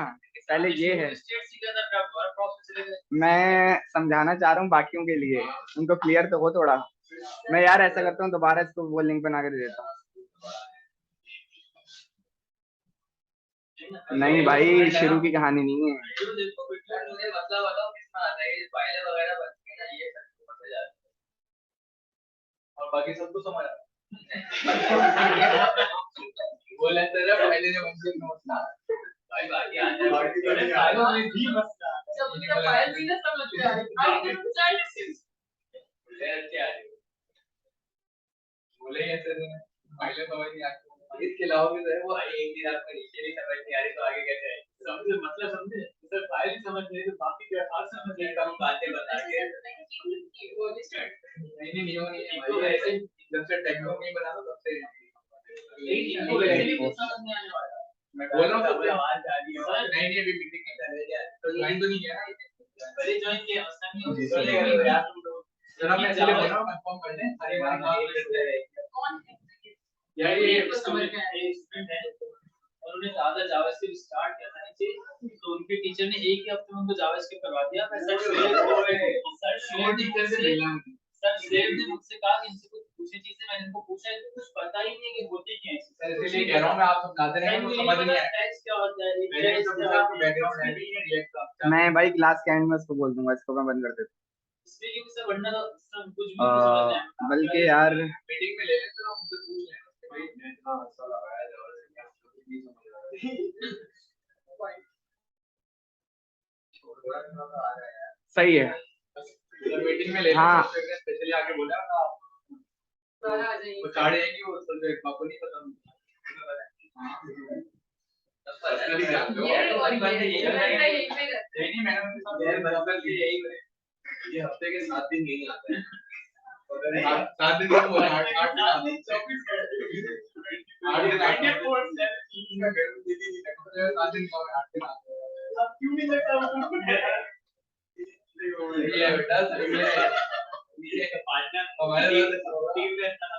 पहले ये है। स्टेट सीखा था, फिर आप दोबारा प्रॉब्लम चले गए। मैं समझाना चाह रहा हूँ बाकियों के लिए, उनको क्लियर तो हो थोड़ा। मैं यार ऐसा करता हूँ, दोबारा इसको वो लिंक बना के दे देता हूँ। नहीं भाई, शुरू की कहानी नहीं है। मतलब बताओ किसमें आता है, ये फाइलें वगैरह बनती है ना, ये सब ऊपर से जाती है और बाकी सबको समझ आ वो लेते हैं पहले जो हमसे नोट था भाई बाकी आ जाए, बाकी तो नहीं आ फाइलों रहा। में भी मसला है। सब उसका फाइल भी ना समझ में आ रही है। आगे तो चाइल्ड सिक्स क्या है, बोले ये सर फाइलें समझ नहीं आती, इसके अलावा भी है वो। भाई एक दिन आपको नीचे नहीं समझ नहीं आ रही तो आगे कैसे आएगी? समझे, मतलब समझे, सर फाइल ही समझ नहीं तो बाकी क्या हर समझ नहीं, कम बातें बता के वो नहीं वो नहीं है तो भाई, ऐसे जब से टेक्नो नहीं बना था तब से इनको वैसे भी कुछ समझ नहीं आने वाला। मैं बोल रहा हूँ आपकी आवाज आ रही है सर। नहीं अभी मीटिंग नहीं कर रहे यार, तो ज्वाइन तो नहीं किया ना। पहले ज्वाइन किया, उस टाइम जी, नहीं सर। होता यार तुम लोग। जरा मैं चले बोल रहा हूँ कंफर्म कर लें सारी बात यार ये समझ में आया स्टूडेंट है और उन्हें ज्यादा जावास्क्रिप्ट स्टार्ट करना नहीं चाहिए तो उनके टीचर ने एक ही हफ्ते में उनको जावास्क्रिप्ट करवा दिया मैं सर शेर ने मुझसे कहा कि इनसे कुछ पूछे चीजें मैंने इनको पूछा कुछ पता ही नहीं कि होती क्या है सर इसलिए कह रहा हूं मैं आप समझाते रहेंगे तो समझ नहीं आएगा टेक्स्ट क्या होता है मैंने तो पूछा आपको बैकग्राउंड है भी रिएक्ट मैं भाई क्लास के एंड में उसको बोल दूंगा, इसको मैं बंद कर देता इसमें क्योंकि सर वरना तो सब कुछ भी समझ में आएगा बल्कि यार मीटिंग में ले लें तो हम उनसे पूछ लें उसके भाई मैं इतना अच्छा लगा है और क्या नहीं समझ रहा है सही है। मीटिंग में ले हाँ। स्पेशली आके बोला ना वो साढ़े हैं कि वो सब्जेक्ट आपको नहीं पता पर्सनली जानते हो नहीं मैंने उनके साथ यही करे ये हफ्ते के 7 दिन यही आता है 7 दिन का बोला 8 दिन आते हैं 8 दिन का 8 दिन आते हैं अब क्यों नहीं लगता ये बेटा ये पार्टनर हमारे टीम में सलाह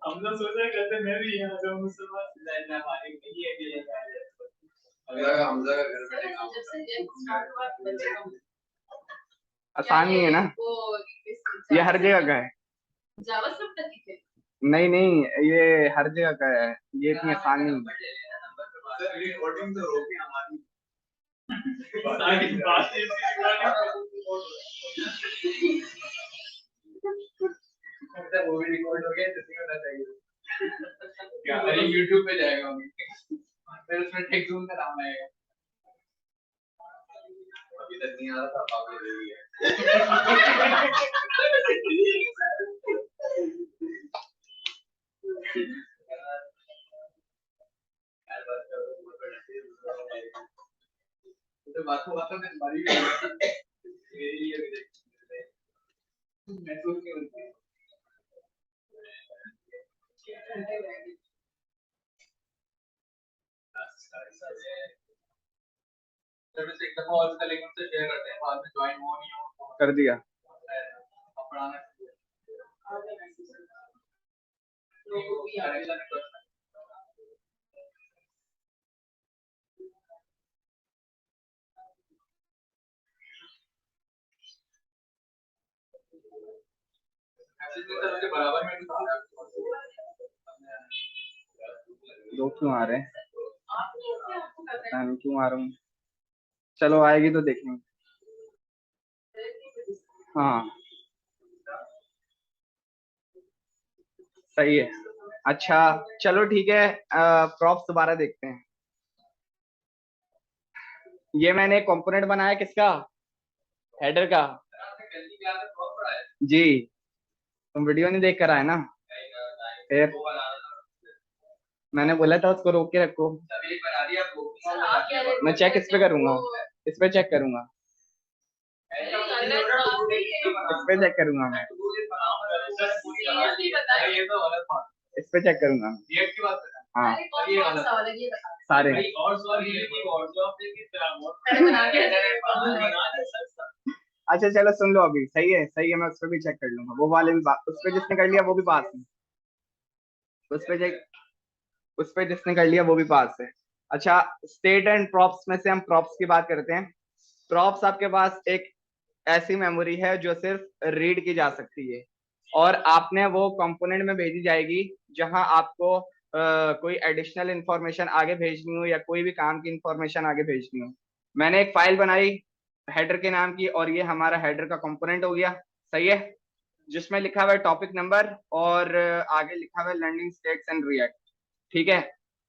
हम लोग सोच रहे करते मैं भी यहाँ जाऊँ मुसलमान ना मारे ये भी हमजा का घर बैठे आसान नहीं है ना, ये हर जगह का है। जावास्क्रिप्ट ठीक है नहीं नहीं, ये हर जगह का है, ये इतनी आसान नहीं है। सर रिकॉर्डिंग तो होगी हमारी सारी बातें वो भी रिकॉर्ड हो गया तो होना चाहिए क्या अरे YouTube पे जाएगा फिर उसमें टेक ज़ोन का नाम आएगा अभी तक नहीं आ रहा था बाबू दे दिया तो बातों में तुम्हारी भी मेरे लिए भी महसूस नहीं होती सर्विस एक दफा और कलेक्ट से शेयर करते हैं बाद में ज्वाइन हो नहीं हो कर दिया। पढ़ाना लोगों की कनेक्शन बराबर में दो क्यों आ रहे हैं, पता नहीं क्यों आ रहा हूँ। चलो आएगी तो देखेंगे। हाँ सही है। अच्छा चलो ठीक है, प्रॉप्स दोबारा देखते हैं। ये मैंने कंपोनेंट बनाया किसका, हेडर का। जी तुम वीडियो नहीं देख कर आए ना, फिर मैंने बोला था उसको रोक के रखो। मैं चेक इस पे करूंगा, इस पे चेक करूंगा, इस पे चेक करूंगा मैं, इस पे चेक करूंगा। हाँ सारे अच्छा चलो सुन लो, अभी सही है मैं उस पर भी चेक कर लूंगा। वो वाले भी उस पर जिसने कर लिया वो भी पास है, उस पे जिसने कर लिया वो भी पास है। अच्छा स्टेट एंड प्रॉप्स में से हम प्रॉप्स की बात करते हैं। प्रॉप्स आपके पास एक ऐसी मेमोरी है जो सिर्फ रीड की जा सकती है और आपने वो कंपोनेंट में भेजी जाएगी जहां आपको कोई एडिशनल इंफॉर्मेशन आगे भेजनी हो या कोई भी काम की इंफॉर्मेशन आगे भेजनी हो। मैंने एक फाइल बनाई हेडर के नाम की और ये हमारा हेडर का कंपोनेंट हो गया, सही है, जिसमें लिखा हुआ है टॉपिक नंबर और आगे लिखा हुआ है लर्निंग स्टेट्स एंड रिएक्ट। ठीक है,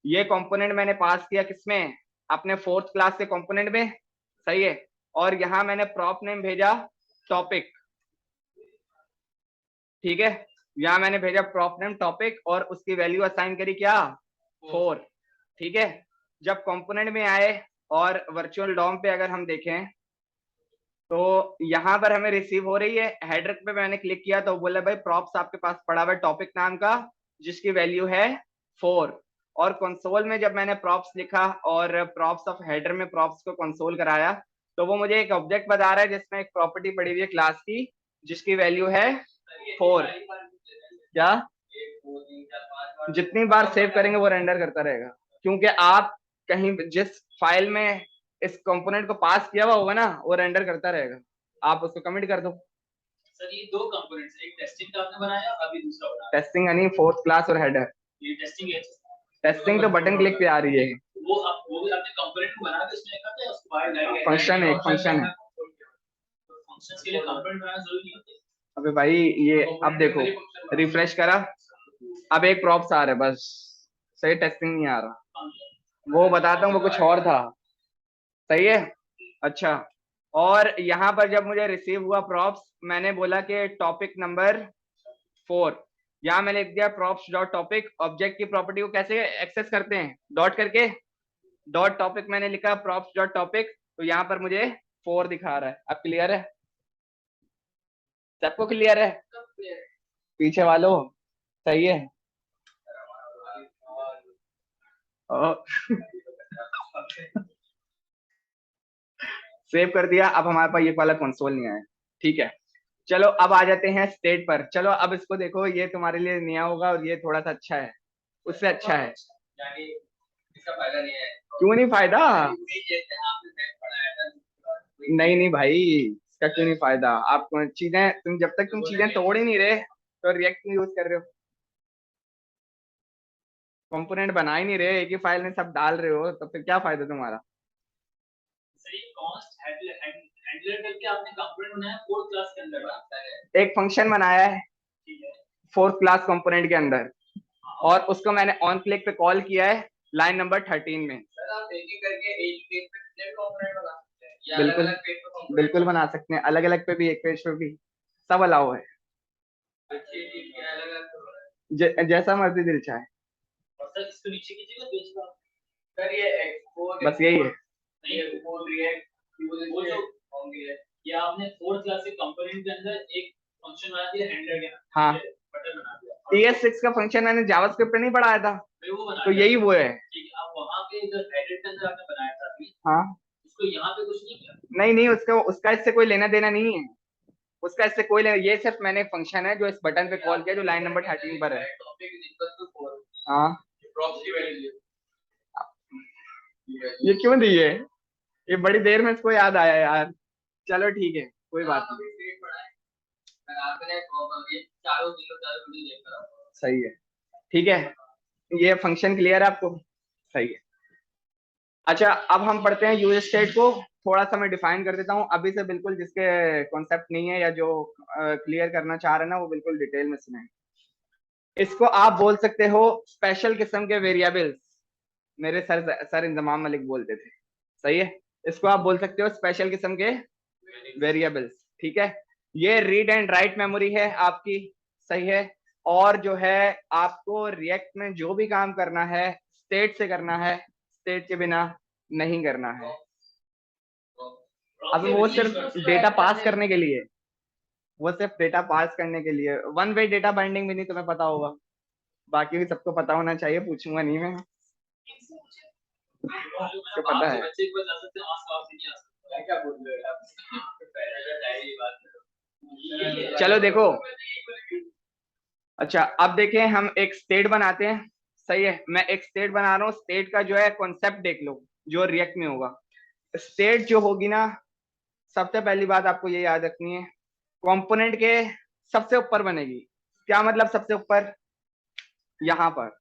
ये कंपोनेंट मैंने पास किया किसमें, अपने 4th क्लास के कंपोनेंट में, सही है। और यहाँ मैंने प्रॉप नेम भेजा टॉपिक, ठीक है, यहाँ मैंने भेजा प्रॉप नेम टॉपिक और उसकी वैल्यू असाइन करी क्या 4। ठीक है, जब कंपोनेंट में आए और वर्चुअल डॉम पे अगर हम देखें तो यहाँ पर हमें रिसीव हो रही है, हेडर पे मैंने क्लिक किया तो बोला भाई प्रॉप्स आपके पास पड़ा हुआ है टॉपिक नाम का जिसकी वैल्यू है 4 और कंसोल में जब मैंने प्रॉप्स लिखा और प्रॉप्स ऑफ हेडर में प्रॉप्स को कंसोल कराया, तो वो मुझे एक ऑब्जेक्ट बता रहा है जिसमें एक प्रॉपर्टी पड़ी हुई है क्लास की, जिसकी वैल्यू है 4। क्या जितनी बार सेव करेंगे वो रेंडर करता रहेगा, क्योंकि आप कहीं जिस फाइल में इस कंपोनेंट को पास किया हुआ होगा ना, वो रेंडर करता रहेगा। आप उसको कमिट कर दो। सर ये 2 कंपोनेंट्स, एक टेस्टिंग का आपने बनाया, अभी दूसरा बना टेस्टिंग यानी फोर्थ क्लास और हेडर। ये टेस्टिंग है। टेस्टिंग तो बटन क्लिक पे आ रही है। वो भी आपने कंपोनेंट बना के उसमें लिखा था, उसको बाहर लाइट फंक्शन है, एक फंक्शन है। फंक्शंस के लिए कंपोनेंट बनाना जरूरी नहीं होता। अबे भाई ये अब देखो, रिफ्रेश करा, अब एक प्रॉप्स आ रहा है बस, सही टेस्टिंग नहीं आ रहा। वो बताता हूँ, वो कुछ और था। सही है। अच्छा, और यहाँ पर जब मुझे रिसीव हुआ प्रॉप्स, मैंने बोला कि टॉपिक नंबर 4, यहाँ मैंने लिख दिया प्रॉप्स डॉट टॉपिक। ऑब्जेक्ट की प्रॉपर्टी को कैसे एक्सेस करते हैं, डॉट करके, डॉट टॉपिक मैंने लिखा प्रॉप्स डॉट टॉपिक, तो यहाँ पर मुझे 4 दिखा रहा है। अब क्लियर है सबको? क्लियर है पीछे वालों? सही है। सेव कर दिया। अब हमारे पास ये वाला कंसोल नहीं आया। ठीक है, चलो अब आ जाते हैं स्टेट पर। चलो अब इसको देखो, ये तुम्हारे लिए नया होगा और ये थोड़ा सा अच्छा है, उससे अच्छा है। इसका फायदा नहीं है। क्यों नहीं फायदा? जैसे आपने मैथ पढ़ाया था, नहीं नहीं भाई, इसका क्यों नहीं फायदा? आप चीजें, तुम जब तक तुम चीजें तोड़ ही नहीं रहे तो रिएक्ट क्यों यूज कर रहे हो? कंपोनेंट बना ही नहीं रहे, एक ही फाइल में सब डाल रहे हो, तब फिर क्या फायदा तुम्हारा? सही कॉस्ट हैंडलर करके आपने कंपोनेंट बनाया 4 क्लास के अंदर बनाता है। एक फंक्शन बनाया है ठीक है 4th क्लास कंपोनेंट के अंदर, और उसको मैंने ऑन क्लिक पे कॉल किया है लाइन नंबर 13 में। सर आप एक एक करके एक पेज पे कितने कंपोनेंट बना सकते हैं, या बिल्कुल अलग-अलग पेज पे component बिल्कुल बना सकते हैं, अलग अलग पे भी, एक पेज पे भी, सब अलाउ है। अच्छी चीज है, अलग-अलग। जैसा मर्जी दिल चाहे। और सर इसको नीचे कीजिएगा पेज का। सर ये एक्सपोर्ट बस यही है। ये एक्सपोर्ट रिएक्ट वो जो होंगे, ये आपने 4 क्लास के कंपोनेंट के अंदर एक फंक्शन बना दिया हैंडलर के, हाँ, बटन बना दिया। TS6 का फंक्शन मैंने जावास्क्रिप्ट पे नहीं पढ़ाया था, फिर वो बना तो दिया। यही वो है। ठीक है, अब वहां पे जो एडिट के अंदर आपने बनाया था अभी, हाँ, उसको यहाँ पे कुछ नहीं किया। नहीं नहीं, उसका इससे कोई लेना देना नहीं है, उसका इससे कोई लेना, ये सिर्फ मैंने फंक्शन है जो इस बटन पे कॉल किया, जो लाइन नंबर 13 पर है। टॉपिक इज इक्वल टू 4, हाँ, प्रॉप्स की वैल्यू ये क्यों दी है? ये बड़ी देर में इसको याद आया यार। चलो ठीक है, कोई बात नहीं। आपने ये चारों वीडियो देख रहा हूं। सही है, ठीक है, ये फंक्शन क्लियर है आपको? सही है। अच्छा, अब हम पढ़ते हैं यूज स्टेट को। थोड़ा सा मैं डिफाइन कर देता हूँ अभी से, बिल्कुल जिसके कॉन्सेप्ट नहीं है या जो क्लियर करना चाह रहे हैं ना, वो बिल्कुल डिटेल में सुने। इसको आप बोल सकते हो स्पेशल किस्म के वेरिएबल्स। मेरे सर इंजमाम मलिक बोलते थे। सही है, इसको आप बोल सकते हो स्पेशल किस्म के वेरिएबल्स। ठीक है, ये रीड एंड राइट मेमोरी है आपकी। सही है, और जो है आपको रिएक्ट में जो भी काम करना है स्टेट से करना है, स्टेट के बिना नहीं करना है। अब वो सिर्फ डेटा पास करने के लिए, वो सिर्फ डेटा पास करने के लिए, वन वे डेटा बाइंडिंग भी नहीं, तुम्हें पता होगा, बाकी भी सबको पता होना चाहिए, पूछूंगा नहीं मैं, तो पता है। बच्चे को जा सकते हैं, आस-पास से नहीं आ सकते। क्या बोल रहे हो आप? पहले डायरी बात करो। चलो देखो, अच्छा अब देखें, हम एक स्टेट बनाते हैं। सही है, मैं एक स्टेट बना रहा हूँ। स्टेट का जो है कॉन्सेप्ट देख लो, जो रिएक्ट में होगा। स्टेट जो होगी ना, सबसे पहली बात आपको ये याद रखनी है, कंपोनेंट के सबसे ऊपर बनेगी। क्या मतलब सबसे ऊपर? यहाँ पर।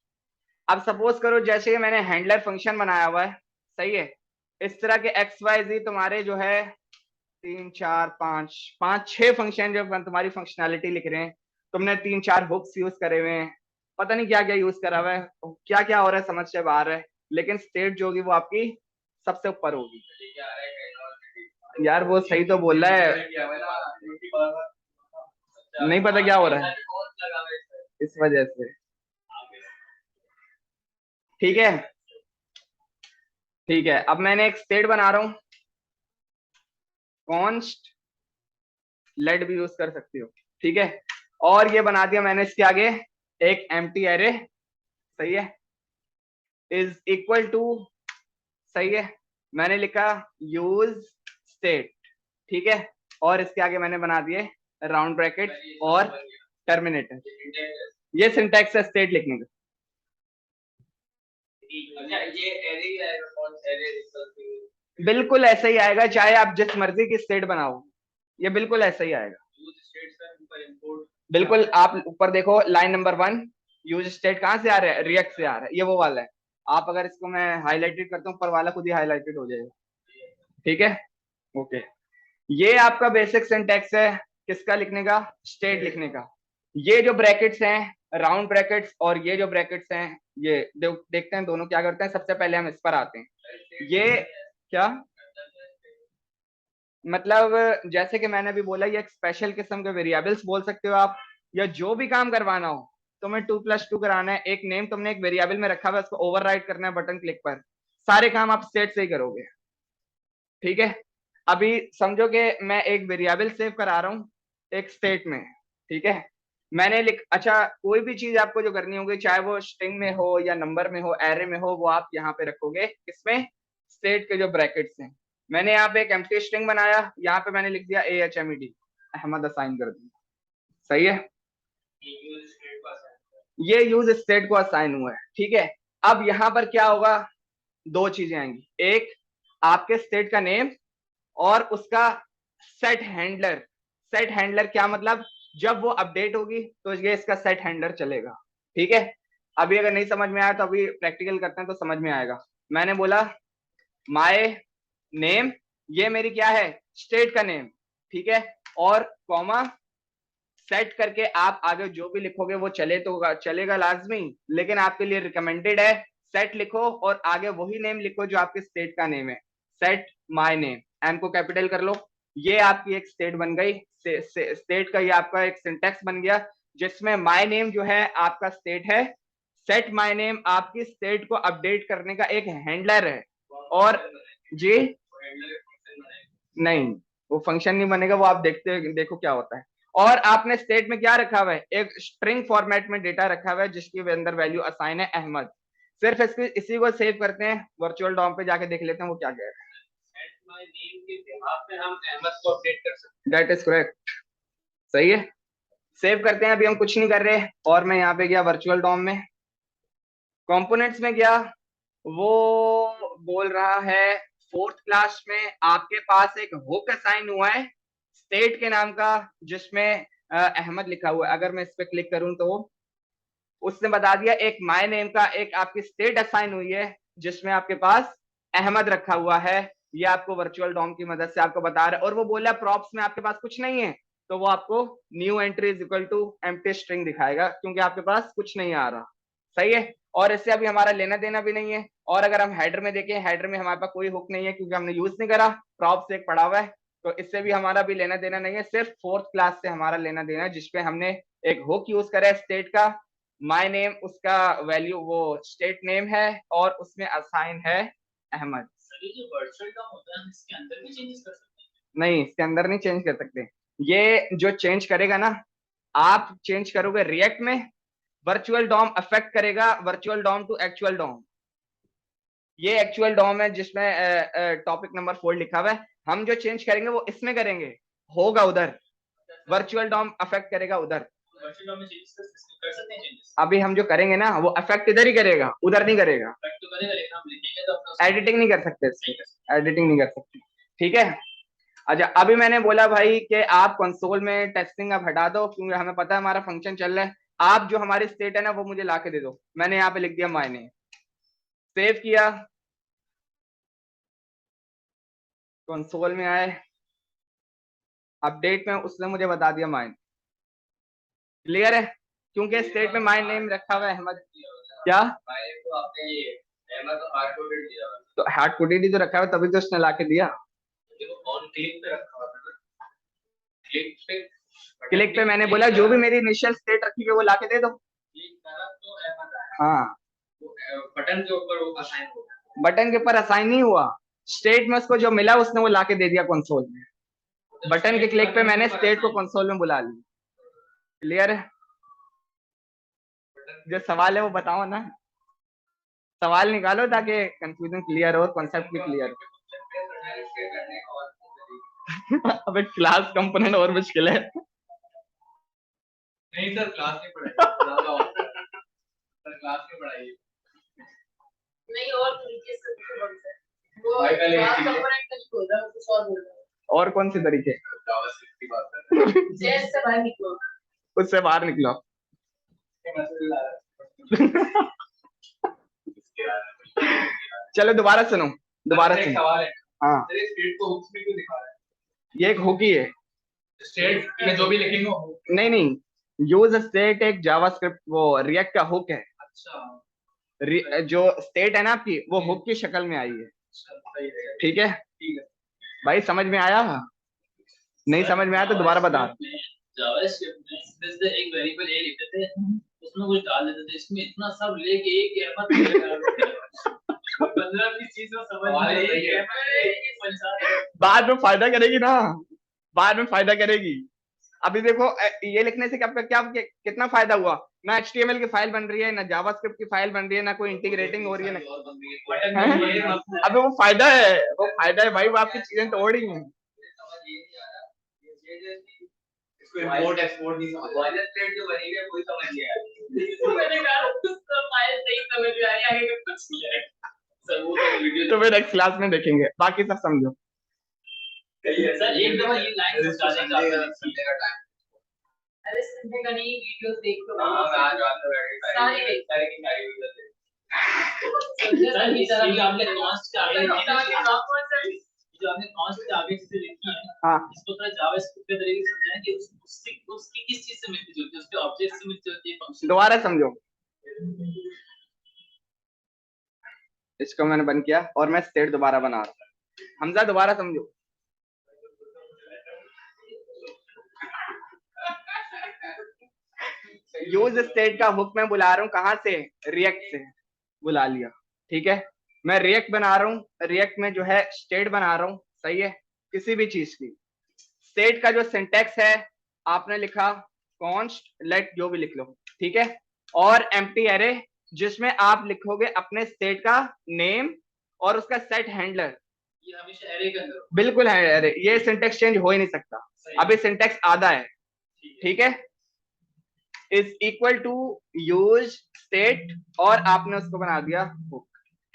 अब सपोज करो जैसे मैंने हैंडलर फंक्शन बनाया हुआ है, सही है, इस तरह के XYZ तुम्हारे जो है 3 4 5 5 6 फंक्शन जो तुम्हारी फंक्शनैलिटी लिख रहे हैं, तुमने 3 4 हुक्स यूज करे हुए हैं, पता नहीं क्या क्या यूज करा हुआ है, क्या क्या हो रहा है समझ से बाहर है, लेकिन स्टेट जो होगी वो आपकी सबसे ऊपर होगी। यार वो सही तो बोल रहा है, नहीं पता क्या हो रहा है इस वजह से। ठीक है, ठीक है, अब मैंने एक स्टेट बना रहा हूं, कॉन्स्ट लेट भी यूज कर सकती हो। ठीक है, और ये बना दिया मैंने इसके आगे एक एम्प्टी एरे। सही है, इज इक्वल टू, सही है, मैंने लिखा यूज स्टेट, ठीक है, और इसके आगे मैंने बना दिए राउंड ब्रैकेट और टर्मिनेटर। ये सिंटैक्स है स्टेट लिखने का। अच्छा, ये एरे ही आएगा, कौन एरे रिजल्ट बिल्कुल ऐसा ही आएगा, चाहे आप जिस मर्जी की स्टेट बनाओ, ये बिल्कुल ऐसा ही आएगा। यूज स्टेट से ऊपर इंपोर्ट। बिल्कुल, आप ऊपर देखो लाइन नंबर 1, यूज स्टेट कहाँ से आ रहा है, रिएक्ट से आ रहा है, ये वो वाला है। आप अगर इसको मैं हाईलाइटेड करता हूँ, ऊपर वाला खुद ही हाईलाइटेड हो जाएगा, ठीक है, ओके। ये आपका बेसिक सिंटैक्स है किसका लिखने का, स्टेट लिखने का। ये जो ब्रैकेट्स हैं राउंड ब्रैकेट्स, और ये जो ब्रैकेट्स हैं ये देखते हैं दोनों क्या करते हैं। सबसे पहले हम इस पर आते हैं। ये क्या मतलब, जैसे कि मैंने अभी बोला, ये एक स्पेशल किस्म के वेरिएबल्स बोल सकते हो आप, या जो भी काम करवाना हो तुम्हें 2+2 कराना है, एक नेम तुमने एक वेरिएबल में रखा हुआ है, उसको ओवरराइट करना है बटन क्लिक पर, सारे काम आप स्टेट से ही करोगे, ठीक है। अभी समझो कि मैं एक वेरिएबल सेव करा रहा हूँ एक स्टेट में, ठीक है, मैंने अच्छा, कोई भी चीज आपको जो करनी होगी, चाहे वो स्ट्रिंग में हो या नंबर में हो, एरे में हो, वो आप यहाँ पे रखोगे किसमें, स्टेट के जो ब्रैकेट्स हैं। मैंने यहाँ पे एक एम्प्टी स्ट्रिंग बनाया, यहाँ पे मैंने लिख दिया AHMED, अहमद असाइन कर दिया, सही है, ये यूज स्टेट को असाइन हुआ है, ठीक है। अब यहाँ पर क्या होगा, दो चीजें आएंगी, एक आपके स्टेट का नेम और उसका सेट हैंडलर। सेट हैंडलर क्या मतलब, जब वो अपडेट होगी तो ये इसका सेट हैंडलर चलेगा, ठीक है। अभी अगर नहीं समझ में आया तो अभी प्रैक्टिकल करते हैं तो समझ में आएगा। मैंने बोला माय नेम, ये मेरी क्या है, स्टेट का नेम, ठीक है, और कॉमा सेट करके आप आगे जो भी लिखोगे वो चलेगा लाजमी, लेकिन आपके लिए रिकमेंडेड है सेट लिखो और आगे वही नेम लिखो जो आपके स्टेट का नेम है। सेट माय नेम, एम को कैपिटल कर लो, ये आपकी एक स्टेट बन गई। स्टेट का ये आपका एक सिंटैक्स बन गया, जिसमें माय नेम जो है आपका स्टेट है, सेट माय नेम आपकी स्टेट को अपडेट करने का एक हैंडलर है। और जी नहीं, वो फंक्शन नहीं बनेगा, वो आप देखो क्या होता है। और आपने स्टेट में क्या रखा हुआ है, एक स्ट्रिंग फॉर्मेट में डेटा रखा हुआ है जिसकी अंदर वैल्यू असाइन है अहमद। सिर्फ इसी को सेव करते हैं, वर्चुअल डॉम पे जाके देख लेते हैं वो क्या कह रहा है। दैट इज करेक्ट, सही है, सेव करते हैं। अभी हम कुछ नहीं कर रहे, और मैं यहाँ पे गया वर्चुअल डॉम में, कंपोनेंट्स में गया, वो बोल रहा है 4th क्लास में आपके पास एक हुक असाइन हुआ है स्टेट के नाम का, जिसमें अहमद लिखा हुआ है। अगर मैं इस पे क्लिक करूं तो उसने बता दिया एक माय नेम का एक आपकी स्टेट असाइन हुई है जिसमें आपके पास अहमद रखा हुआ है। ये आपको वर्चुअल डॉम की मदद से आपको बता रहा है, और वो बोला प्रॉप्स में आपके पास कुछ नहीं है, तो वो आपको new entry is equal to empty string दिखाएगा, क्योंकि आपके पास कुछ नहीं आ रहा, सही है। और इससे अभी हमारा लेना देना भी नहीं है। और अगर हम हेडर में देखें, हेडर में हमारे पास कोई हुक नहीं है क्योंकि हमने यूज नहीं करा, प्रॉप्स एक पड़ा हुआ है, तो इससे भी हमारा भी लेना देना नहीं है। सिर्फ 4th क्लास से हमारा लेना देना है, जिसपे हमने एक हुक यूज करा है स्टेट का, माय नेम उसका वैल्यू वो स्टेट नेम है, और उसमें असाइन है अहमद। जो वर्चुअल डॉम होता है इसके अंदर भी चेंजेस कर सकते हैं? नहीं, इसके अंदर नहीं चेंज कर सकते। ये जो चेंज करेगा ना, आप चेंज करोगे रिएक्ट में, वर्चुअल डॉम अफेक्ट करेगा virtual DOM to actual DOM. ये एक्चुअल डॉम है जिसमें टॉपिक नंबर 4 लिखा हुआ है। हम जो चेंज करेंगे वो इसमें करेंगे, होगा उधर, वर्चुअल डॉम अफेक्ट करेगा उधर। वर्चुअल डॉम में चेंजेस कर सकते हैं चेंजेस? अभी हम जो करेंगे ना वो अफेक्ट इधर ही करेगा, उधर नहीं करेगा। अफेक्ट तो करेगा, लेकिन हम लिखेंगे तो अपना एडिटिंग नहीं कर सकते, एडिटिंग नहीं कर सकते, ठीक है। अच्छा, अभी मैंने बोला भाई कि आप कंसोल में टेस्टिंग आप हटा दो, क्योंकि हमें पता है हमारा फंक्शन चल रहा है। आप जो हमारी स्टेट है ना वो मुझे ला के दे दो। मैंने यहाँ पे लिख दिया मायने, सेव किया, कंसोल में आए, अपडेट में उसने मुझे बता दिया माइन, क्लियर है, क्योंकि स्टेट में माइन नेम रखा हुआ है अहमद। क्या तो आपने ये अहमद तो हार्ड कोडेड दिया हुआ है, तो हार्ड कोडेड ही तो रखा हुआ है, तभी तो उसने ला के दिया। देखो ऑन क्लिक पे रखा हुआ है, क्लिक पे मैंने बोला जो भी मेरी इनिशियल स्टेट रखी हुई वो ला के दे दो। क्लिक करा तो अहमद आया, हाँ, बटन के ऊपर वो असाइन हो गया, बटन के ऊपर असाइन नहीं हुआ, स्टेट में उसको जो मिला उसने वो ला के दे दिया कंसोल में। बटन के क्लिक पे मैंने स्टेट को कंसोल में बुला लिया, क्लियर है। जो सवाल है वो बताओ ना। सवाल निकालो ताकि कंफ्यूजन क्लियर हो, कॉन्सेप्ट भी क्लियर हो। अबे क्लास कंपोनेंट और मुश्किल है। नहीं सर, क्लास नहीं पढ़ाई सर, क्लास नहीं पढ़ाई। नहीं और तरीके से बोलते हैं वो भाई पहले बात ठीक है। कंपोनेंट का नहीं बोल रहा, कुछ और बोल रहा है। और कौन से तरीके? जावास्क्रिप्ट की बात कर रहे हैं। जेस से बाहर निकलो। उससे बाहर निकलो। ये मैसेज आ रहा है। इसके आ रहा है। चलो दोबारा सुनो, दोबारा सर, एक सुनो। सवाल है। हाँ, सर, इस स्टेट को हुक्स में क्यों दिखा रहा है? ये एक हुक ही है। स्टेट में जो भी लिखेंगे वो नहीं नहीं, यूज स्टेट एक जावास्क्रिप्ट वो रिएक्ट का हुक है। अच्छा जो स्टेट है ना आपकी, वो हुक की शक्ल में आई है। सही है। ठीक है ठीक है। भाई, समझ में आया? नहीं समझ में आया तो दोबारा बता। जावास्क्रिप्ट में सिर्फ एक वेरिएबल ए लिखते थे, उसमें कुछ डाल देते थे। इसमें इतना सब लेके एक अहमद 15-20 चीजें समझ में सही है। बाद में फायदा करेगी ना, बाद में फायदा करेगी। अभी देखो ये लिखने से क्या क्या कितना फायदा हुआ? ना एचटीएमएल की फाइल बन रही है, ना जावास्क्रिप्ट की फाइल बन रही है, ना कोई इंटीग्रेटिंग हो रही है, ना। अबे वो फायदा है, वो फायदा है भाई, वो आपकी चीजें तोड़ रही हैं। इसको इंपोर्ट एक्सपोर्ट नहीं समझ बॉयलर प्लेट जो बनी है कोई समझ नहीं आया। मैंने कहा उसका फाइल नहीं समझ में आई, आगे का कुछ नहीं है सर। वो तो वीडियो तो फिर नेक्स्ट क्लास में देखेंगे, बाकी सब समझो। सर एक दफा ये लाइन संडे का टाइम। अरे संडे का नहीं, वीडियो देख लो। हाँ, मैं आज रात को बैठ सारी देख। सारी की सारी वीडियो देख। सर इस चीज आपने कॉन्स्ट के आगे जो आपने कॉन्स्ट के आगे चीजें लिखी है, हाँ, इसको थोड़ा जावास्क्रिप्ट के तरीके से समझाएं कि उसकी किस चीज से मिलती जुलती है, उसके ऑब्जेक्ट से मिलती जुलती है फंक्शन। दोबारा समझो। इसको मैंने बंद किया और मैं स्टेट दोबारा बना रहा हूँ। हमजा दोबारा समझो। यूज स्टेट का हुक मैं बुला रहा हूँ कहाँ से? रिएक्ट से बुला लिया। ठीक है, मैं रिएक्ट बना रहा हूँ, रिएक्ट में जो है स्टेट बना रहा हूँ। सही है, किसी भी चीज की स्टेट का जो सिंटेक्स है, आपने लिखा कॉन्स्ट लेट, जो भी लिख लो। ठीक है, और एम्प्टी एरे जिसमें आप लिखोगे अपने स्टेट का नेम और उसका सेट हैंडलर। ये हमेशा एरे के अंदर बिल्कुल है एरे, ये सिंटेक्स चेंज हो ही नहीं सकता। अभी सिंटेक्स आधा है। ठीक है, is equal to use state और आपने उसको बना दिया हुक।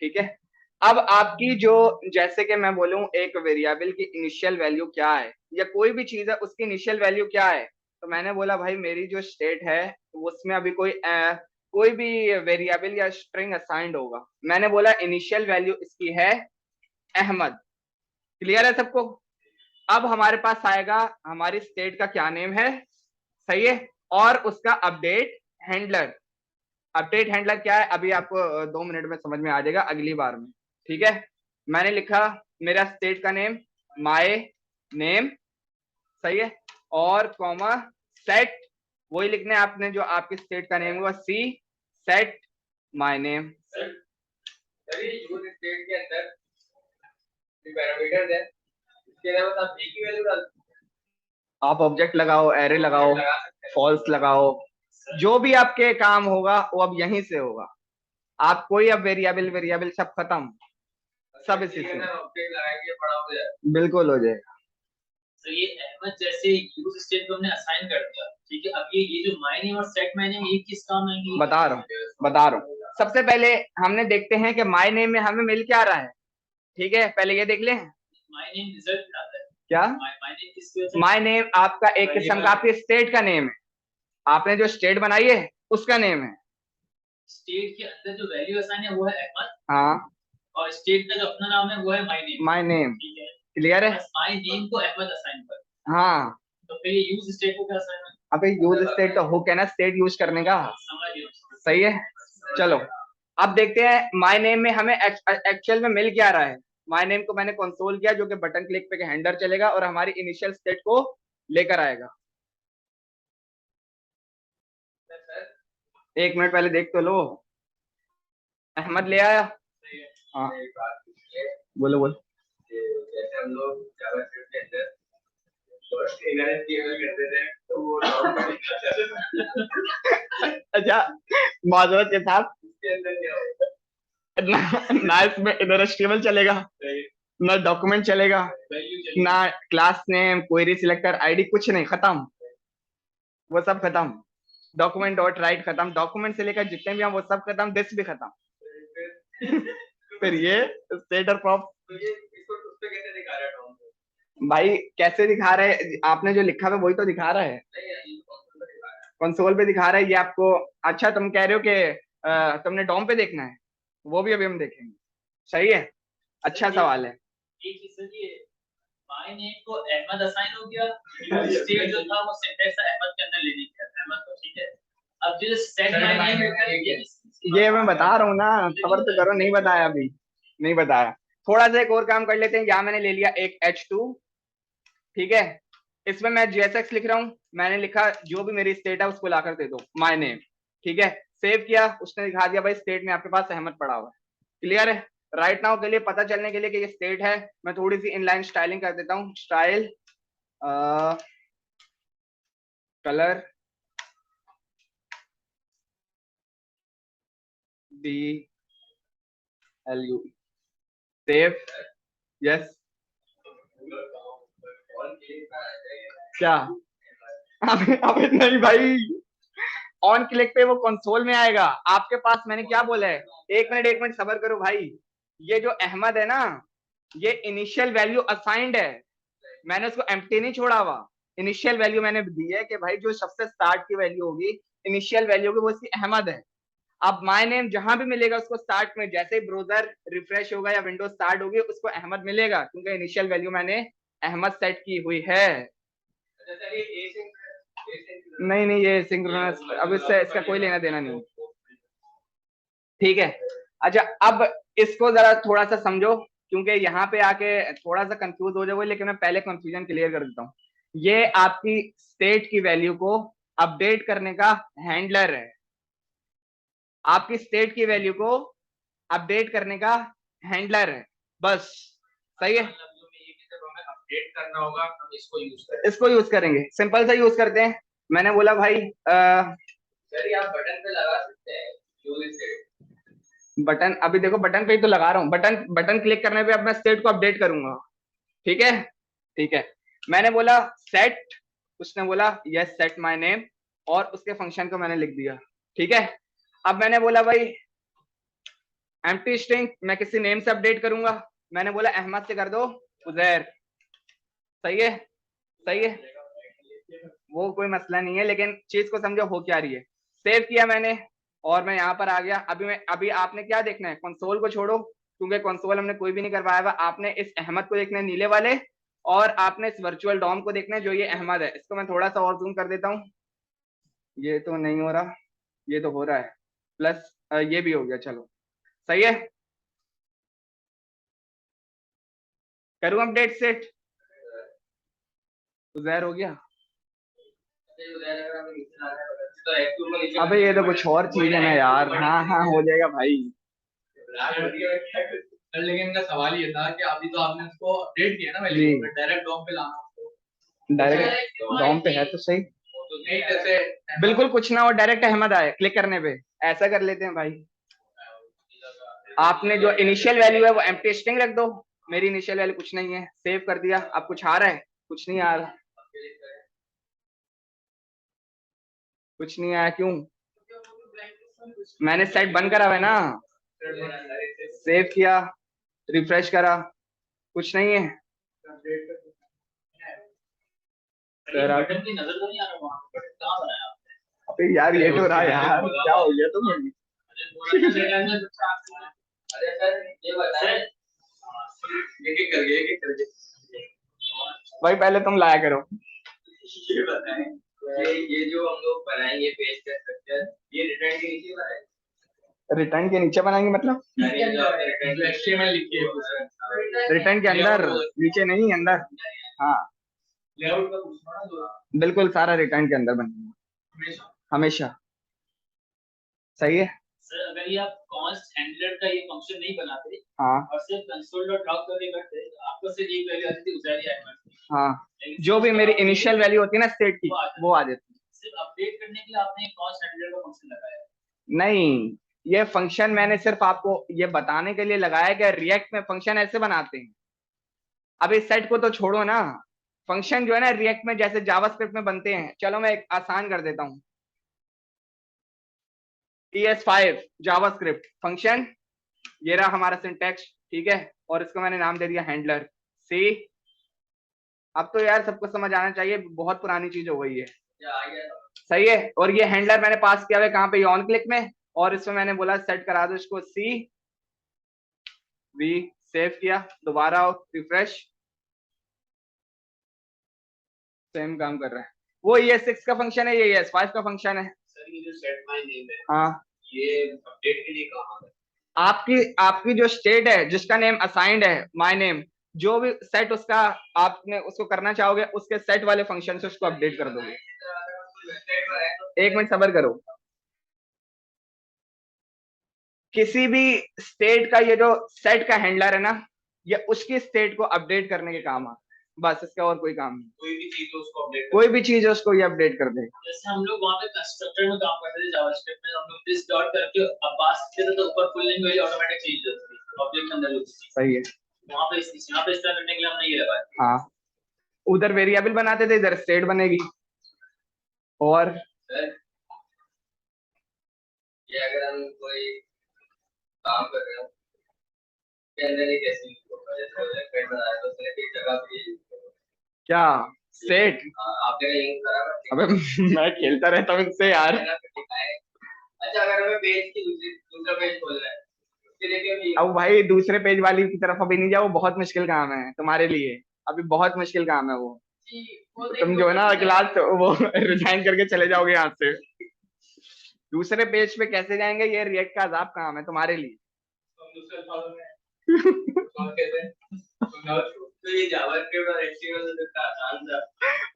ठीक है, अब आपकी जो, जैसे कि मैं बोलूं एक वेरिएबल की इनिशियल वैल्यू क्या है, या कोई भी चीज है उसकी इनिशियल वैल्यू क्या है, तो मैंने बोला भाई मेरी जो स्टेट है उसमें अभी कोई भी वेरिएबल या स्ट्रिंग असाइंड होगा। मैंने बोला इनिशियल वैल्यू इसकी है अहमद। क्लियर है सबको? अब हमारे पास आएगा हमारी स्टेट का क्या नेम है, सही है, और उसका अपडेट हैंडलर। अपडेट हैंडलर क्या है अभी आपको 2 मिनट में समझ में आ जाएगा, अगली बार में। ठीक है, मैंने लिखा मेरा स्टेट का नेम माय नेम, सही है, और कॉमा सेट, वही लिखने आपने जो आपकी स्टेट का नेम हुआ, सी सेट माय नेम। सर, ये यूज स्टेट के अंदर पैरामीटर्स है, इसके अलावा आप एक ही वैल्यू डाल आप ऑब्जेक्ट लगाओ, एरे लगाओ, फॉल्स लगाओ, जो भी आपके काम होगा वो अब यहीं से होगा। आप कोई अब वेरिएबल वेरिएबल सब खत्म, सब इसी से बिल्कुल हो जाएगा। तो ये अहमद जैसे यूज स्टेट को हमने असाइन कर दिया, ठीक है। अब ये जो माय नेम और सेट माय नेम, ये किस काम आएंगे? बता रहा हूँ। सबसे पहले हमने देखते हैं कि माय नेम में हमें मिल क्या रहा है। ठीक है, पहले ये देख लें माय नेम रिजल्ट आता है क्या। माय नेम किसकी वजह से? माय नेम आपका एक किस्म का आपके स्टेट का नेम है, आपने जो स्टेट बनाई है उसका नेम है। स्टेट के अंदर जो वैल्यू असाइन है वो है अहमद, हाँ, और स्टेट का जो अपना नाम है वो है माय नेम। ठीक है, क्लियर है? बस माय नेम को अहमद असाइन कर। हाँ, तो फिर ये यूज स्टेट को क्या असाइन है? अबे यूज स्टेट तो हुक है ना स्टेट यूज करने का। समझ गए? सही है, चलो अब देखते हैं माय नेम में हमें एक्चुअल में मिल क्या रहा है। माय नेम को मैंने कंसोल किया, जो कि बटन क्लिक पे हैंडलर चलेगा और हमारी इनिशियल स्टेट को लेकर आएगा। 1 मिनट पहले देख तो लो, अहमद ले आया। हाँ बोलो बोलो। जैसे हम लोग जावास्क्रिप्ट के अंदर फर्स्ट इनहेरेंस करते थे, तो वो अच्छा, माजरत के साथ इसके अंदर क्या होगा? ना इसमें इधर एचटीएमएल चलेगा, ना डॉक्यूमेंट चलेगा, ना class name, query selector, ID, कुछ नहीं, खत्म, वो सब खत्म। डॉक्यूमेंट डॉट राइट खत्म, डॉक्यूमेंट से लेकर जितने भी हैं वो सब खत्म, दिस भी खत्म। फिर ये स्टेट और प्रॉप, तो ये इसको उस पे कैसे दिखा रहा है टॉम? भाई कैसे दिखा रहे हैं, आपने जो लिखा हुआ है वही तो दिखा रहा है, नहीं यार, ये कौन सा दिखा रहा है? कंसोल पे दिखा रहा है ये आपको। अच्छा तुम कह रहे हो कि तुमने डॉम पे देखना है, वो भी अभी हम देखेंगे। सही है, अच्छा सवाल है। एक चीज सर, ये माय नेम को अहमद असाइन हो गया, स्टेट जो था वो सिंटेक्स अहमद के अंदर ले लिया अहमद को, ठीक है। अब जो सेट माय नेम है ये मैं बता रहा हूँ ना, खबर तो करो, नहीं बताया अभी, नहीं बताया। थोड़ा सा एक और काम कर लेते हैं, यहाँ मैंने ले लिया एक H2, ठीक है, इसमें मैं JSX लिख रहा हूँ, मैंने लिखा जो भी मेरी स्टेट है उसको लाकर दे दो माय नेम, ठीक है, सेव किया, उसने दिखा दिया भाई स्टेट में आपके पास अहमद पड़ा हुआ है। क्लियर है? राइट नाउ के लिए पता चलने के लिए कि ये स्टेट है, मैं थोड़ी सी इनलाइन स्टाइलिंग कर देता हूँ, style colour DLU, save, yes, क्या अबे नहीं भाई, ऑन क्लिक पे वो कंसोल में आएगा आपके पास, मैंने क्या बोला है, एक मिनट सबर करो भाई, ये जो अहमद है ना, ये इनिशियल वैल्यू असाइंड है, मैंने उसको एम्प्टी नहीं छोड़ा हुआ, इनिशियल वैल्यू मैंने दी है कि भाई जो सबसे स्टार्ट की वैल्यू होगी, इनिशियल वैल्यू होगी, वो इसकी अहमद है। अब माय नेम जहां भी मिलेगा उसको स्टार्ट में, जैसे ही ब्राउजर रिफ्रेश होगा या विंडो स्टार्ट होगी उसको अहमद मिलेगा, क्योंकि इनिशियल वैल्यू मैंने अहमद सेट की हुई है। नहीं ये सिंक्रोनस, अब इससे इसका कोई लेना देना नहीं, ठीक है। अच्छा अब इसको जरा थोड़ा सा समझो, क्योंकि यहाँ पे आके थोड़ा सा कंफ्यूज हो जाओगे, लेकिन मैं पहले कंफ्यूजन क्लियर कर देता हूँ। ये आपकी स्टेट की वैल्यू को अपडेट करने का हैंडलर है, आपकी स्टेट की वैल्यू को अपडेट करने का हैंडलर है, बस। सही है, अपडेट करना होगा, हम इसको यूज करेंगे, सिंपल सा यूज करते हैं। मैंने बोला भाई सर आप बटन पे लगा सकते हैं यूज स्टेट, बटन, अभी देखो बटन पे ही तो लगा रहा हूँ, बटन क्लिक करने पे अब मैं स्टेट को अपडेट करूंगा, ठीक है, ठीक है। मैंने बोला सेट, उसने बोला यस सेट माय नेम, और उसके फंक्शन को मैंने लिख दिया, ठीक है। अब मैंने बोला भाई एम्प्टी स्ट्रिंग मैं किसी नेम से अपडेट करूंगा, मैंने बोला अहमद से कर दो उजैर, सही है, सही है, वो कोई मसला नहीं है, लेकिन चीज को समझो हो क्या रही है। सेव किया मैंने और मैं यहाँ पर आ गया, अभी आपने क्या देखना है, कंसोल को छोड़ो, क्योंकि कंसोल हमने कोई भी नहीं करवाया हुआ, आपने इस अहमद को देखना है नीले वाले, और आपने इस वर्चुअल डॉम को देखना है जो ये अहमद है। इसको मैं थोड़ा सा और जूम कर देता हूँ, ये तो नहीं हो रहा, ये तो हो रहा है, प्लस ये भी हो गया, चलो सही है, करूँ अपडेट सेट, उजैर हो गया। अबे ये तो कुछ और चीज है ना यार, हाँ हो जाएगा भाई। लेकिन मेरा सवाल ये था कि अभी तो आपने उसको अपडेट किया ना, वैल्यू डायरेक्ट डॉम पे लाना उसको, डायरेक्ट डॉम पे है तो सही, तो नहीं जैसे बिल्कुल कुछ ना हो, डायरेक्ट अहमद आए क्लिक करने पे, ऐसा कर लेते हैं भाई। आपने जो इनिशियल वैल्यू है वो एम्प्टी स्ट्रिंग रख दो, मेरी इनिशियल वैल्यू कुछ नहीं है, सेव कर दिया। अब कुछ आ रहा है? कुछ नहीं आ रहा, कुछ नहीं आया, क्यों? मैंने सेट बंद करा हुआ है ना, सेव किया, रिफ्रेश करा, कुछ नहीं है। बटन की नजर तो नहीं आ रहा वहां पे, बटन कहां बनाया आपने? अबे यार ये तो रहा यार, क्या हो गया तुम्हें? अरे सर ये बताएं, एक एक करके भाई पहले तुम लाया करो। ये बताएं, ये जो हम लोग बनाएंगे पेज का स्ट्रक्चर, ये रिटर्न के नीचे बनाएंगे, रिटर्न के नीचे बनाएंगे मतलब HTML लिखिए रिटर्न के अंदर, नीचे नहीं, अंदर। हाँ लेआउट का पूछना ना, बिल्कुल सारा रिटर्न के अंदर बनेगा हमेशा, सही है। सर अगर ये आप कॉन्स्ट हैंडलर का ये फंक्शन नहीं बनाते, हाँ और सिर्फ console.log करके करते, तो आपको सिर्फ एक वैल्यू आती थी उजैर या अहमद, हाँ, जो भी मेरी इनिशियल वैल्यू होती है ना स्टेट की, वो आ जाती है। सिर्फ अपडेट करने के लिए आपने कॉन्स्ट हैंडलर का फंक्शन लगाया है। नहीं, ये फंक्शन मैंने सिर्फ आपको ये बताने के लिए लगाया कि रिएक्ट में फंक्शन ऐसे बनाते हैं। अब इस सेट को तो छोड़ो ना, फंक्शन जो है ना रिएक्ट में जैसे जावास्क्रिप्ट में बनते हैं। चलो मैं एक आसान कर देता हूँ। ES5 जावास्क्रिप्ट फंक्शन, ये रहा हमारा सिंटैक्स, ठीक है, और इसको मैंने नाम दे दिया हैंडलर सी। अब तो यार सबको समझ आना चाहिए, बहुत पुरानी चीज हो गई है। सही है। और ये हैंडलर मैंने पास किया हुआ कहाँ पे, ऑन क्लिक में, और इसमें मैंने बोला सेट करा दो इसको सी वी, सेव किया, दोबारा रिफ्रेश, सेम काम कर रहा है। वो ES6 का फंक्शन है, ये ES5 का फंक्शन है। सर ये जो सेट माय नेम है, हाँ, ये अपडेट के लिए कहाँ है? आपकी जो स्टेट है जिसका नेम असाइंड है माय नेम, जो भी सेट उसका आपने उसको करना चाहोगे उसके सेट वाले फंक्शन से उसको अपडेट कर दोगे। एक मिनट सब्र करो। किसी भी स्टेट का ये जो सेट का हैंडलर है ना, ये उसकी स्टेट को अपडेट करने के काम आता है, बस इसका और कोई काम नहीं। कोई भी चीज हो उसको अपडेट, कोई भी चीज है उसको ये अपडेट कर देगा। जैसे हम लोग वहाँ पे कंस्ट्रक्टर में काम करते थे जावास्क्रिप्ट में, हम लोग दिस डॉट करके अब पास करते थे तो ऊपर फुल नेम वाली ऑटोमेटिक चेंज होती थी ऑब्जेक्ट के अंदर। सही है। वहाँ पे यहाँ पे इस्तेमाल करने के लिए हमने ये लगाया। हाँ, उधर वेरिएबल बनाते थे, इधर स्टेट बनेगी। और सर ये अगर हम कोई काम कर रहे हो के अंदर ही कैसे यूज होगा, जैसे वेबसाइट बनाया तो उसने एक जगह पे यूज होगा क्या सेट, आपने यूज करा है? अबे मैं खेलता रहता हूँ इनसे यार। अच्छा अगर हमें पेज की दूसरा पेज खोलना है उसके लिए क्या भी, अब भाई दूसरे पेज वाली की तरफ अभी नहीं जाओ, बहुत मुश्किल काम है तुम्हारे लिए, अभी बहुत मुश्किल काम है वो। तुम जो है ना क्लास वो रिजाइन करके चले जाओगे यहाँ से। दूसरे पेज पे कैसे जाएंगे, ये रिएक्ट का अजाब काम है तुम्हारे लिए। हम दूसरे अल्फाजों में कौन कहते हैं तो ये जावास्क्रिप्ट और HTML का आसान था।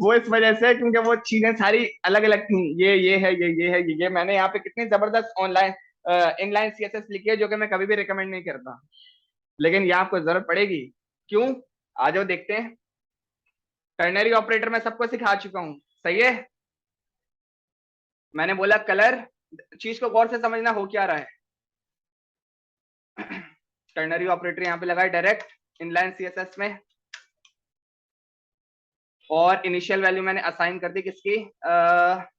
वो इस वजह से क्योंकि वो चीजें सारी अलग अलग थी, ये है ये है ये। मैंने यहाँ पे कितनी जबरदस्त ऑनलाइन इनलाइन CSS लिखी है जो कि मैं कभी भी रिकमेंड नहीं करता, लेकिन ये आपको जरूरत पड़ेगी। क्यों, आ जाओ देखते हैं। टर्नरी ऑपरेटर मैं सबको सिखा चुका हूँ, सही है। मैंने बोला कलर, चीज को गौर से समझना हो क्या रहा है। टर्नरी ऑपरेटर यहाँ पे लगाए डायरेक्ट इनलाइन CSS में, और इनिशियल वैल्यू मैंने असाइन कर दी किसकी,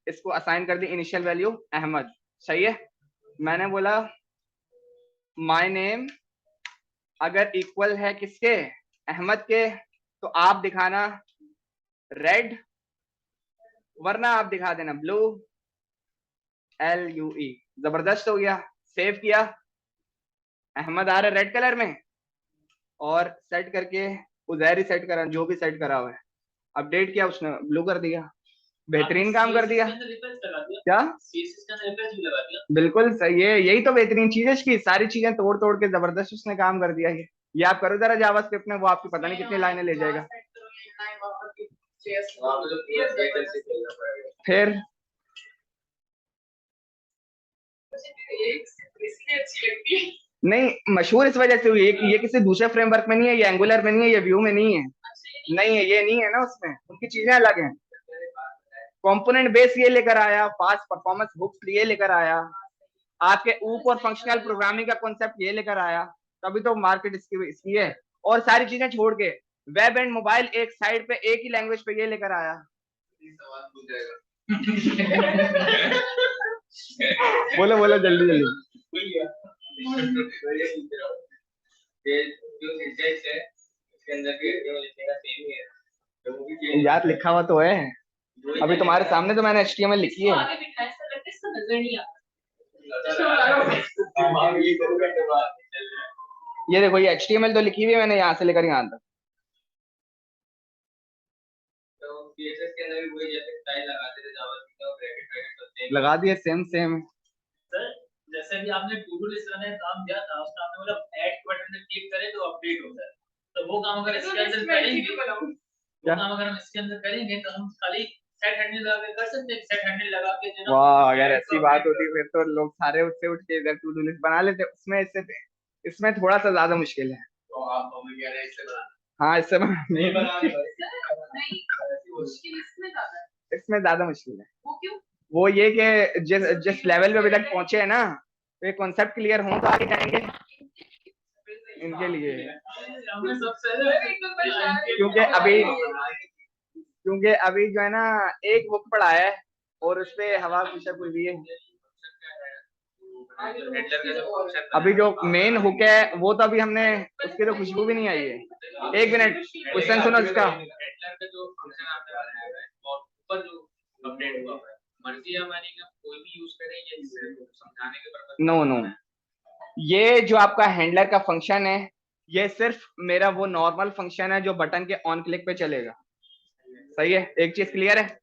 इसको असाइन कर दी इनिशियल वैल्यू अहमद, सही है। मैंने बोला माय नेम अगर इक्वल है किसके, अहमद के, तो आप दिखाना रेड, वरना आप दिखा देना ब्लू, LUE। जबरदस्त हो गया। सेव किया, अहमद आ रहा है रेड कलर में, और सेट करके उजैर ही सेट करा, जो भी सेट करा हुआ है, अपडेट किया उसने, ब्लू कर दिया। बेहतरीन काम कर दिया। क्या बिल्कुल सही है, यही तो बेहतरीन चीज है इसकी, सारी चीजें तोड़ तोड़ के जबरदस्त उसने काम कर दिया है। ये आप करो जरा जावास्क्रिप्ट में, वो आपकी पता नहीं कितनी लाइनें ले जाएगा। फिर नहीं, मशहूर इस वजह से हुई है कि ये किसी दूसरे फ्रेमवर्क में नहीं है, ये एंगुलर में नहीं है, ये व्यू में नहीं है, नहीं है, ये नहीं है ना उसमें, उनकी चीजें अलग हैं। कंपोनेंट बेस ये लेकर आया, फास्ट परफॉर्मेंस हुक्स ये लेकर आया, आपके ऊपर फंक्शनल प्रोग्रामिंग का कॉन्सेप्ट ये लेकर आया, तभी तो मार्केट इसकी है। और सारी चीजें छोड़ के वेब एंड मोबाइल एक साइड पे एक ही लैंग्वेज पे ये लेकर आया। बोलो बोलो जल्दी जल्दी। यार लिखा हुआ तो है, अभी तुम्हारे सामने तो मैंने HTML लिखी है। ये देखो ये HTML तो लिखी हुई है मैंने यहाँ से लेकर यहाँ तक। लगा दिए, सेम सेम। जैसे भी आपने टू डू लिस्ट का काम दिया था, उसका आपने बोला ऐड बटन पे क्लिक करें तो अपडेट होता है, तो वो काम अगर इसके अंदर करेंगे, वो काम अगर हम इसके अंदर करेंगे तो हम खाली सेट हैंडल लगा के कर सकते हैं। सेट हैंडल लगा के जो वाह यार, ऐसी बात होती फिर तो लोग सारे उससे उठ के इधर टू डू लिस्ट बना लेते। उसमें इसमें थोड़ा सा ज्यादा मुश्किल है। तो आप हमें कह रहे हैं इससे बना, हाँ इससे नहीं बना नहीं, मुश्किल इसमें ज्यादा है। इसमें ज्यादा मुश्किल है। वो क्यों? वो ये कि जिस लेवल पे अभी तक पहुंचे हैं ना, तो ये कॉन्सेप्ट क्लियर हो तो आगे जाएंगे इनके लिए, हमें सबसे क्योंकि अभी जो है ना एक बुक पढ़ा है और उस पे हवा पूछा कोई भी है। अभी जो मेन हुक है वो तो अभी हमने उसकी तो खुशबू भी नहीं आई है। एक मिनट, क्वेश्चन सुनो इसका। हेडलर का जो फंक्शन आपने बनाया है और ऊपर जो अपडेट हुआ है, मर्जी है हमारी कि हम कोई भी यूज करें या सिर्फ समझाने के पर्पस। नो नो, ये जो आपका हैंडलर का फंक्शन है ये सिर्फ मेरा वो नॉर्मल फंक्शन है जो बटन के ऑन क्लिक पे चलेगा। सही है, एक चीज क्लियर है।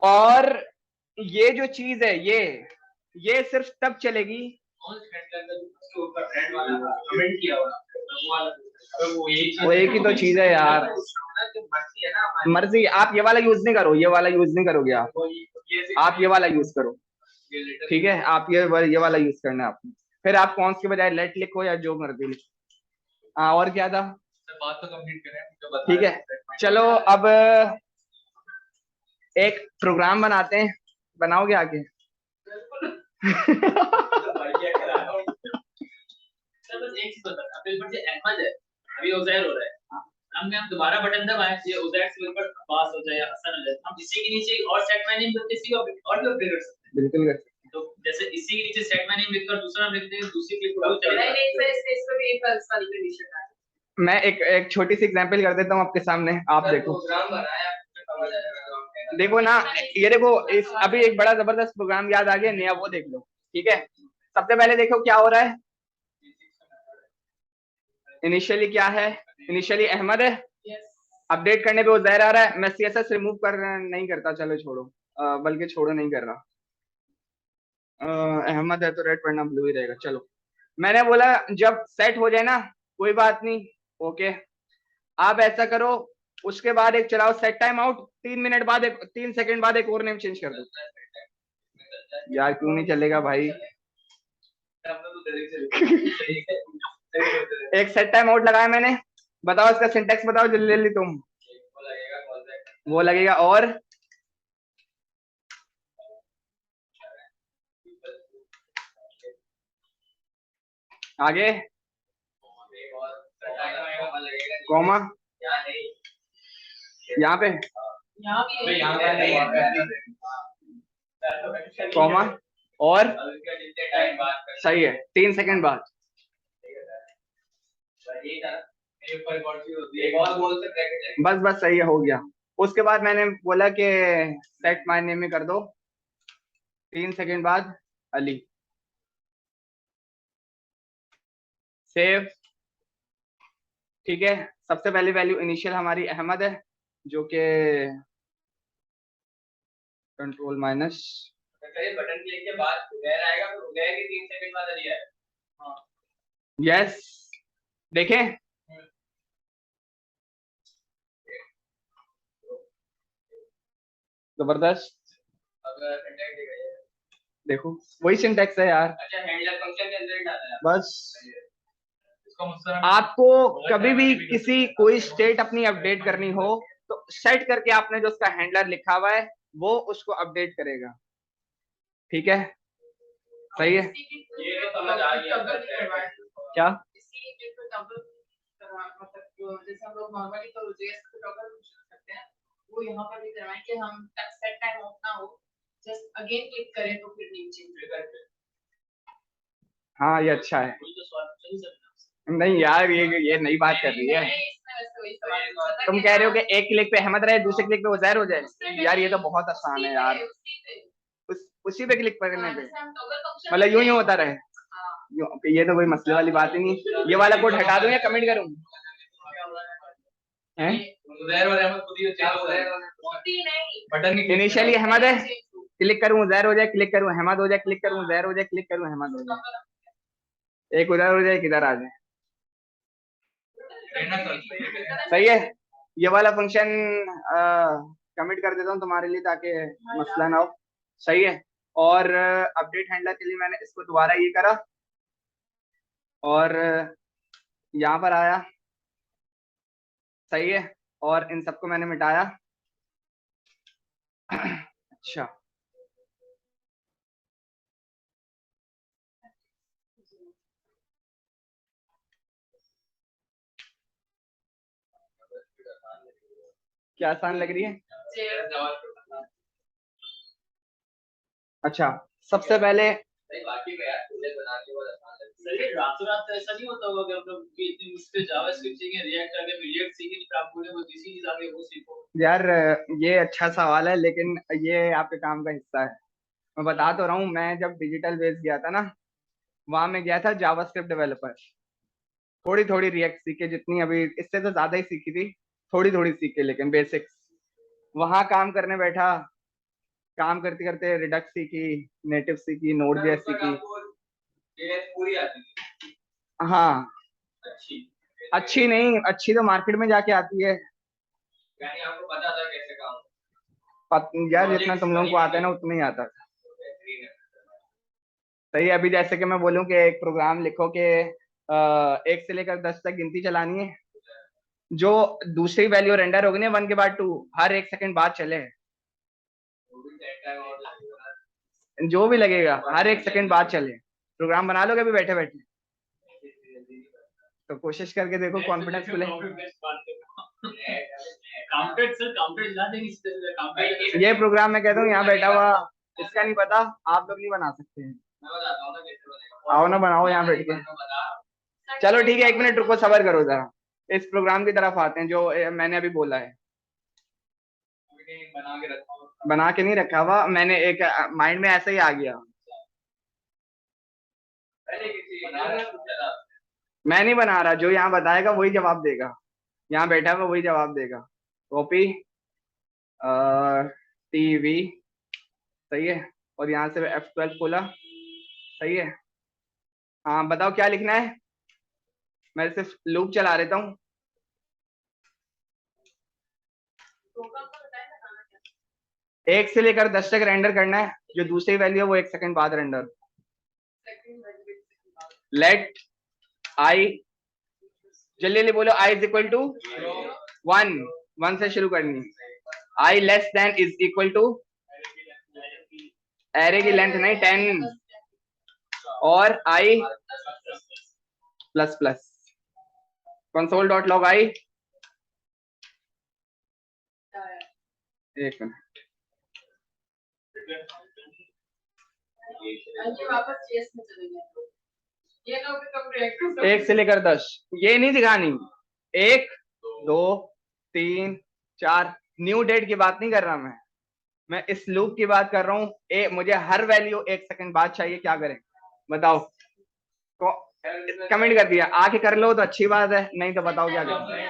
और ये जो चीज है ये सिर्फ तब चलेगी, वो एक ही तो चीज है यार। मर्जी, आप ये वाला यूज नहीं करो, ये वाला यूज नहीं करोगे आप ये वाला यूज करो, ठीक है। आप ये वाला यूज करना है आपने। फिर आप कौन के बजाय लेट लिखो या जो मर्जी लिखो। हाँ, और क्या था? बात तो कंप्लीट करें, ठीक है, चलो अब एक प्रोग्राम बनाते हैं। बनाओगे आगे? अभी उज़ैर हो रहा है, हम दोबारा बटन दबाएं ये उज़ैर से पर पास हो जाए या हसन हो जाए, हम इसी के नीचे और सेट माय नेम करके इसी को और भी अपडेट कर सकते हैं। बिल्कुल कर सकते हैं। तो जैसे इसी के नीचे सेट माय नेम लिखकर दूसरा नाम लिखते हैं, दूसरी क्लिक पर वो चलेगा। नहीं इस पे भी एक सॉल्यूशन है। मैं एक छोटी सी एग्जांपल कर देता हूँ आपके सामने, आप देखो। प्रोग्राम बनाया समझ आएगा। देखो ना, ये देखो, इस अभी एक बड़ा जबरदस्त प्रोग्राम याद आ गया नया, वो देख लो। ठीक है, सबसे पहले देखो क्या हो रहा है। इनिशियली क्या है? इनिशियली अहमद है, अपडेट करने पे वो ज़हर आ रहा है। मैं सीएसएस रिमूव कर नहीं करता, चलो छोड़ो, बल्कि छोड़ो नहीं कर रहा। अहमद है तो रेड पढ़ना ब्लू ही रहेगा। चलो, मैंने बोला जब सेट हो जाए ना, कोई बात नहीं, ओके। आप ऐसा करो, उसके बाद एक चलाओ सेट टाइम आउट, 3 मिनट बाद 3 सेकंड बाद एक और नेम चेंज कर दो। यार क्यों नहीं चलेगा भाई? एक सेट टाइम आउट लगाया मैंने, बताओ इसका सिंटेक्स बताओ जल्दी जल्दी तुम। वो लगेगा और आगे कॉमा यहाँ पे कॉमा और सही है 3 सेकंड बाद। बस बस सही है, हो गया। उसके बाद मैंने बोला कि सेट माय नेम में कर दो, 3 सेकंड बाद अली। सेव। ठीक है, सबसे पहली वैल्यू इनिशियल हमारी अहमद है, जो कि कंट्रोल माइनस बटन क्लिक के बाद उधर आएगा, फिर उधर के 3 सेकंड बाद अली है। यस, देखें जबरदस्त। देखो वही सिंटेक्स है यार। अच्छा, हैंडलर फंक्शन के अंदर डालना है बस आपको कभी भी किसी कोई स्टेट अपनी अपडेट करनी हो तो सेट करके आपने जो उसका हैंडलर लिखा हुआ है वो उसको अपडेट करेगा। ठीक है, सही है। ये तो समझ आ गया। क्या? जैसे हम लोग नॉर्मली तो जेएस पे टॉगल करते हैं, वो यहाँ पर भी करवाएं कि हम सेट टाइम ऑफ ना हो, जस्ट अगेन क्लिक करें तो फिर नीचे करते हैं। हाँ, ये अच्छा है। नहीं यार, ये नई बात कर रही है। तुम कह रहे हो कि एक क्लिक पे अहमद रहे, दूसरे क्लिक पे वो ज़हर हो जाए। यार ये तो बहुत आसान है यार, उसी पे क्लिक करने पे मतलब यूं ही होता रहे। ये तो कोई मसले वाली बात ही नहीं। ये वाला कोड हटा दूं या कमेंट करूं? इनिशियली अहमद है, क्लिक करूं ज़हर हो जाए, क्लिक करूं अहमद हो जाए, क्लिक करूं ज़हर हो जाए, क्लिक करूं अहमद हो जाए, एक उधर हो जाए एक इधर आ जाए। सही है, ये वाला फंक्शन कमिट कर देता हूँ तुम्हारे लिए ताकि मसला ना हो। सही है, और अपडेट हैंडलर के लिए मैंने इसको दोबारा ये करा और यहाँ पर आया। सही है, और इन सबको मैंने मिटाया। अच्छा, क्या आसान लग रही है? JavaScript अच्छा, सबसे पहले नहीं बाकी में यार तुझे बना के बहुत आसान लगता सर ये रातों रात तो ऐसा नहीं होता होगा कि मतलब कि इतनी मुश्किल जावास्क्रिप्ट सीखें, रिएक्ट आगे, रिएक्ट सीखें, फिर आप बोले वो तीसरी चीज आगे वो सीखो। यार ये अच्छा सवाल है, लेकिन ये आपके काम का हिस्सा है। मैं बता तो रहा हूँ, मैं जब डिजिटल बेस गया था ना, वहां मैं गया था जावास्क्रिप्ट डेवलपर। थोड़ी थोड़ी रिएक्ट सीखे, जितनी अभी इससे तो ज्यादा ही सीखी थी, थोड़ी थोड़ी सीखे लेकिन बेसिक्स। वहां काम करने बैठा, काम करते करते रिडक्स सीखी, नेटिव सीखी, नोड जेएस सीखी। ये पूरी आती है हाँ, अच्छी अच्छी नहीं, अच्छी तो मार्केट में जाके आती है। यानी आपको पता था कैसे काम यार जितना तुम लोगों को आता है ना, उतना ही आता है। बेहतरीन है सही है। अभी जैसे कि मैं बोलूँ कि एक प्रोग्राम लिखो कि 1 से लेकर 10 तक गिनती चलानी है, जो दूसरी वैल्यू रेंडर होगी ना 1 के बाद 2, हर 1 सेकंड बाद चले, वो भी सेट टाइम और लगेगा जो भी लगेगा हर 1 सेकंड बाद चले। प्रोग्राम बना लोगे अभी बैठे बैठे, तो कोशिश करके देखो, कॉन्फिडेंस मिले। काउंटेड सर, काउंटेड ला देंगे इस तरह से काउंटेड। ये प्रोग्राम मैं कहता हूँ यहाँ बैठा हुआ इसका नहीं पता, आप लोग नहीं बना सकते हैं। मैं बताता हूँ ना कैसे बनेगा आओ ना बनाओ यहाँ बैठ के। मैं बता चलो ठीक है, 1 मिनट रुको, सबर करो जरा। इस प्रोग्राम की तरफ आते हैं जो मैंने अभी बोला है। बना के रखा हूँ बना के नहीं रखा हुआ मैंने, एक माइंड में ऐसा ही आ गया। पहले किसी बना रहा है मैं नहीं बना रहा, जो यहाँ बताएगा वही जवाब देगा, यहाँ बैठा हुआ वही जवाब देगा। कॉपी टीवी, सही है। और यहाँ से F12 खोला, सही है। हाँ बताओ क्या लिखना है, मैं सिर्फ लूप चला लेता हूँ। प्रोग्राम को बताएं ना खाना क्या 1 से लेकर 10 तक रेंडर करना है, जो दूसरी वैल्यू है वो 1 सेकंड बाद रेंडर। सेकंड लेट आई, जल्दी जल्दी बोलो, आई इज इक्वल टू 1, 1 से शुरू करनी है। I less than is equal to, array की लेंथ नहीं 10, और I plus plus. Console dot log I, एक मिनट, ये वापस चेस में चले गए ये लोग कब रिएक्ट 1 से लेकर 10, ये नहीं दिखानी। 1 2 3 4, न्यू डेट की बात नहीं कर रहा मैं इस लूप की बात कर रहा हूँ। मुझे हर वैल्यू 1 सेकंड बाद चाहिए, क्या करें बताओ? तो कमेंट कर दिया, आके कर लो तो अच्छी बात है, नहीं तो बताओ क्या करें।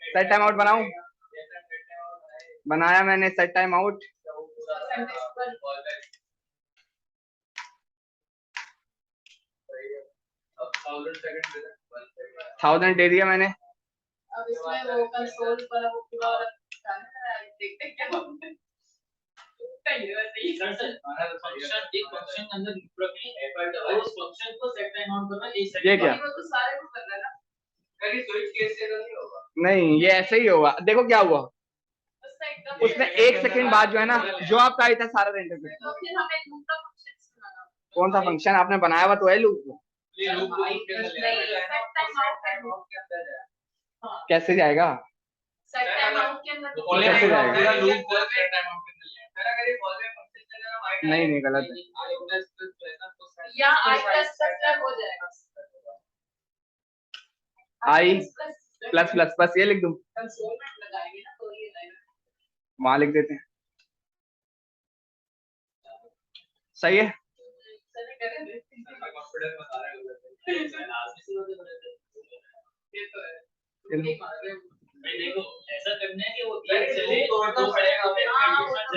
सेट टाइम आउट बनाऊं? बनाया मैंने सेट टाइम आउट। अब 1000 सेकंड 1000 दे दिया मैंने। अब इसमें वो कंसोल पर वो पूरा देखते क्या होता है सर सर फंक्शन, एक फंक्शन के अंदर और उस फंक्शन को सेट टाइम आउट करना 1 सेकंड। ये क्या? वो तो सारे को कर रहा है ना कहीं स्विच केस से तो नहीं होगा नहीं, ये ऐसे ही होगा। देखो क्या हुआ, उससे एकदम उसने 1 सेकंड बाद जो है ना, जो आपका आई था सारा रेंडर कर दिया। तो फिर हमें लूप का फंक्शन बनाना कौन सा फंक्शन आपने बनाया हुआ? तो है लूप। ये लूप को के अंदर ले नहीं सेट टाइम आउट के अंदर है हां कैसे जाएगा? सेट टाइम आउट के अंदर तो कैसे जाएगा? पूरा लूप को सेट टाइम आउट के अंदर ले अगर अगर ये कॉल में फंक्शन चलेगा ना माइंड नहीं नहीं, गलत है। या i प्लस प्लस हो जाएगा आई प्लस प्लस, बस ये लिख दूं? कंसोल में लगाएंगे ना तो ये आएगा वहां लिख देते हैं, सही है। चले करें कॉन्फिडेंस बता रहा है ये तो है देखो ऐसा करना है कि वो एक चले तोड़ना पड़ेगा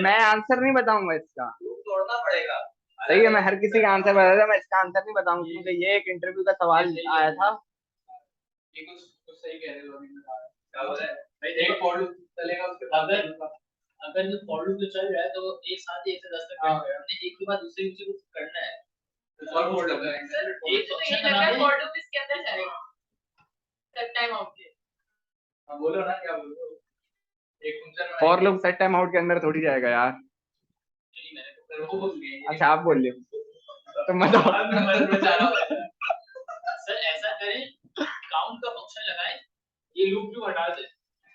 मैं आंसर नहीं बताऊंगा इसका, लूप तोड़ना पड़ेगा सही है। मैं हर किसी का आंसर बताता, मैं इसका आंसर नहीं बताऊंगा, क्योंकि ये एक इंटरव्यू का सवाल आया था। ये कुछ सही कह रहे हो अभी क्या बोल रहे हैं भाई एक फॉर लूप चलेगा उसके बाद अगर जो फॉर लूप जो चल रहा है तो वो एक साथ ही 1 से 10 तक हमने एक के बाद दूसरे चीज को करना है। फॉर मोड होता है एक तो फंक्शन ये बना लगा दे। फॉर लूप इसके अंदर जाएगा सेट टाइम आउट के हां बोलो ना क्या बोल रहे हो एक function for loop set time out के अंदर थोड़ी जाएगा यार। नहीं मैंने तो फिर वो बोल दिया अच्छा आप बोल लियो, तो बताओ। सर ऐसा करें काउंट का फंक्शन लगाएं, ये लूप क्यों हटा दे,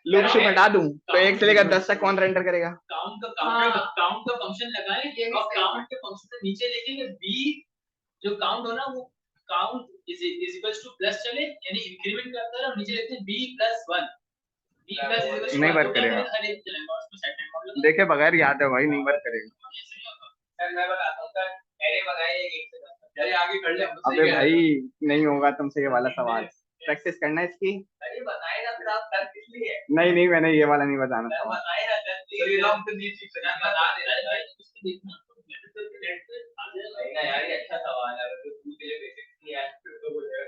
लूप शुप हटा दूं तो 1 से लेकर 10 तक कौन रेंडर करेगा? काउंट का फंक्शन लगाएं ये भी और सही काउंट के फंक्शन से नीचे लिखेंगे बी जो काउंट हो ना वो count is equals two plus चले यानी इंक्रीमेंट करता है और नीचे लिखते हैं b + 1 b + इक्वल्स टू नहीं 1 वर्क तो क्या करेगा। करेगा हर एक चलेगा और उसमें सेकंड मॉडल देखे बगैर याद है भाई, नहीं वर्क करेगा। ये सही होगा सर मैं बताता हूँ सर, एरे बनाए 1 से 10 तक। चलिए आगे कर ले, हम तो सही अबे कह रहे भाई हैं। नहीं होगा तुमसे ये वाला सवाल, प्रैक्टिस करना है इसकी। अरे बताए ना फिर आप कर किस लिए? नहीं मैंने ये वाला नहीं बताना सर था। बताए ना सर, प्लीज हम तो नहीं सीख सकते, बता दे रहा है। उसको देखना नहीं ना यार, ये अच्छा सवाल है, अगर तू के लिए बेसिक नहीं आया फिर तो बोलेगा।